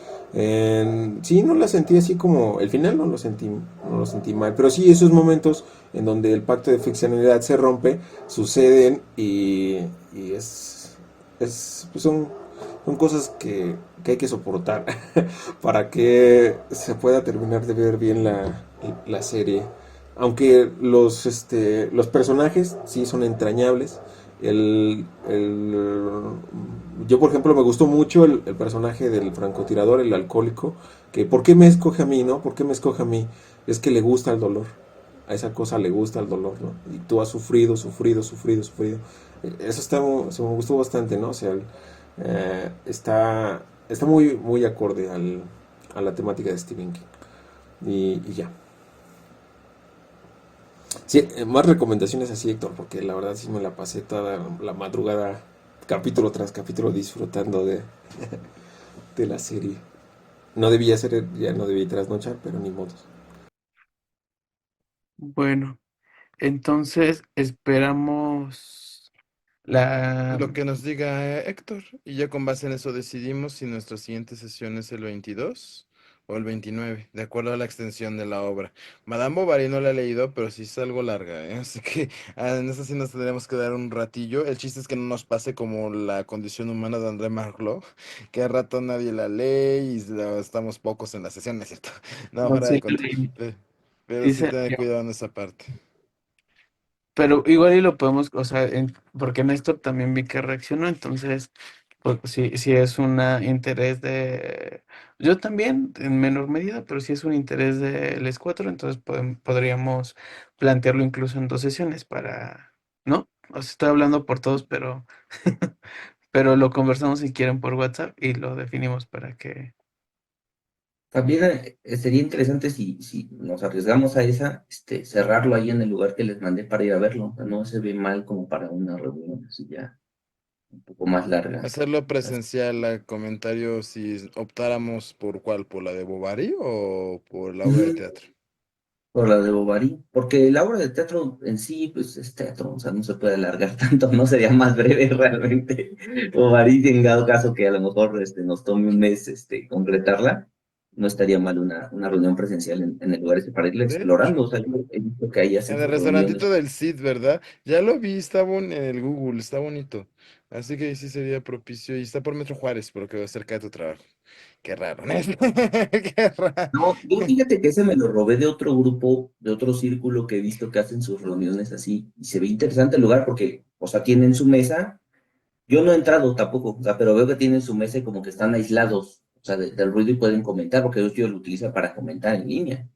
Sí, no la sentí así como, el final no lo sentí mal, pero sí esos momentos en donde el pacto de ficcionalidad se rompe, suceden y pues son cosas que hay que soportar para que se pueda terminar de ver bien la serie. Aunque los personajes sí son entrañables. Yo, por ejemplo, me gustó mucho el personaje del francotirador, el alcohólico, que ¿por qué me escoge a mí, no? ¿Por qué me escoge a mí? Es que le gusta el dolor. A esa cosa le gusta el dolor, ¿no? Y tú has sufrido, sufrido, sufrido, sufrido. Eso se me gustó bastante, ¿no? O sea, está muy, muy acorde a la temática de Stephen King. Y ya. Sí, más recomendaciones así, Héctor, porque la verdad sí me la pasé toda la madrugada, capítulo tras capítulo, disfrutando de la serie. No debía ser, ya no debía trasnochar, pero ni modos. Bueno, entonces esperamos la... Lo que nos diga Héctor, y ya con base en eso decidimos si nuestra siguiente sesión es el 22 o el 29, de acuerdo a la extensión de la obra. Madame Bovary no la he leído, pero sí es algo larga, ¿eh? Así que en esa sí nos tendremos que dar un ratillo. El chiste es que no nos pase como la condición humana de André Marlot, que a rato nadie la lee y estamos pocos en la sesión, ¿no es cierto? No, No, fuera sí, de control. Pero sí sí se tener leyó. cuidado en esa parte. Pero igual y lo podemos, o sea, porque Néstor también vi que reaccionó, entonces, pues sí es un interés de... Yo también, en menor medida, pero sí es un interés de les cuatro, entonces podríamos plantearlo incluso en dos sesiones para... ¿No? O sea, estoy hablando por todos, pero, pero lo conversamos si quieren por WhatsApp y lo definimos para que... También sería interesante si nos arriesgamos a esa, cerrarlo ahí en el lugar que les mandé para ir a verlo. O sea, no se ve mal como para una reunión así ya un poco más larga. Hacerlo presencial, a comentario si optáramos por cuál, por la de Bovary o por la obra de Ujú. teatro. Por la de Bovary, porque la obra de teatro en sí, pues es teatro, o sea, no se puede alargar tanto, no sería más breve realmente. Bovary, en dado caso que a lo mejor nos tome un mes completarla, no estaría mal una reunión presencial en el lugar ese para irla De hecho, explorando. O sea, yo he visto que ahí hacen en el sus reuniones. restaurantito del Cid, ¿verdad? Ya lo vi, en el Google, está bonito. Así que sí sería propicio. Y está por Metro Juárez, por lo que va cerca de tu trabajo. Qué raro, ¿no? Qué raro. No, yo fíjate que ese me lo robé de otro grupo, de otro círculo que he visto que hacen sus reuniones así. Y se ve interesante el lugar porque, o sea, tienen su mesa. Yo no he entrado tampoco, o sea, pero veo que tienen su mesa y como que están aislados, o sea, del ruido y pueden comentar, porque ellos lo utilizan para comentar en línea.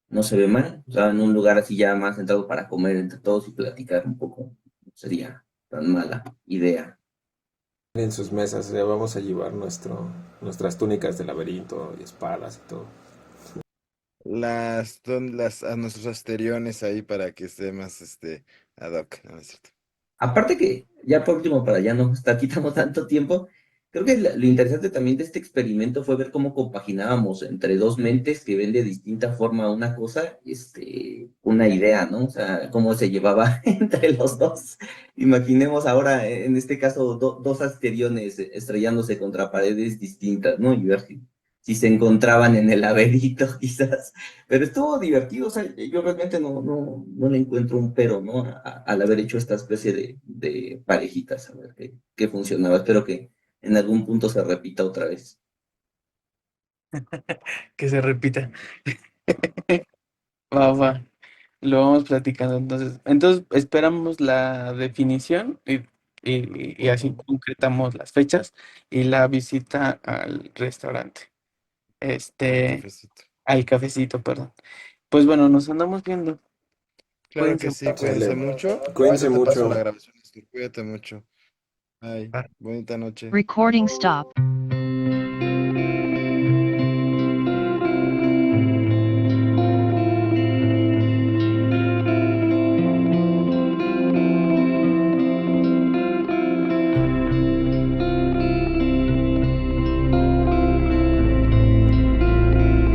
No se ve mal, o sea, en un lugar así ya más centrado para comer entre todos y platicar un poco, no sería tan mala idea. En sus mesas vamos a llevar nuestras túnicas de laberinto y espadas y todo. A nuestros asteriones ahí para que esté más ad hoc, ¿no? ¿No es cierto? Aparte que, ya por último, para ya no estar quitando tanto tiempo, creo que lo interesante también de este experimento fue ver cómo compaginábamos entre dos mentes que ven de distinta forma una cosa, una idea, ¿no? O sea, cómo se llevaba entre los dos. Imaginemos ahora, en este caso, dos asteriones estrellándose contra paredes distintas, ¿no? Y ver si se encontraban en el laberinto, quizás. Pero estuvo divertido, o sea, yo realmente no le encuentro un pero, ¿no? Al haber hecho esta especie de parejitas, a ver qué funcionaba. Espero que en algún punto se repita otra vez. Que se repita. Va, va. Lo vamos platicando entonces. Entonces esperamos la definición y así concretamos las fechas y la visita al restaurante. Al Este, cafecito. al cafecito, perdón. Pues bueno, nos andamos viendo. Claro Cuídense que sí, Sale. cuídense mucho. Cuídense Ahorita te paso la mucho. grabación, Néstor, cuídate mucho. Bye. mucho. Bonita noche. Recording stop.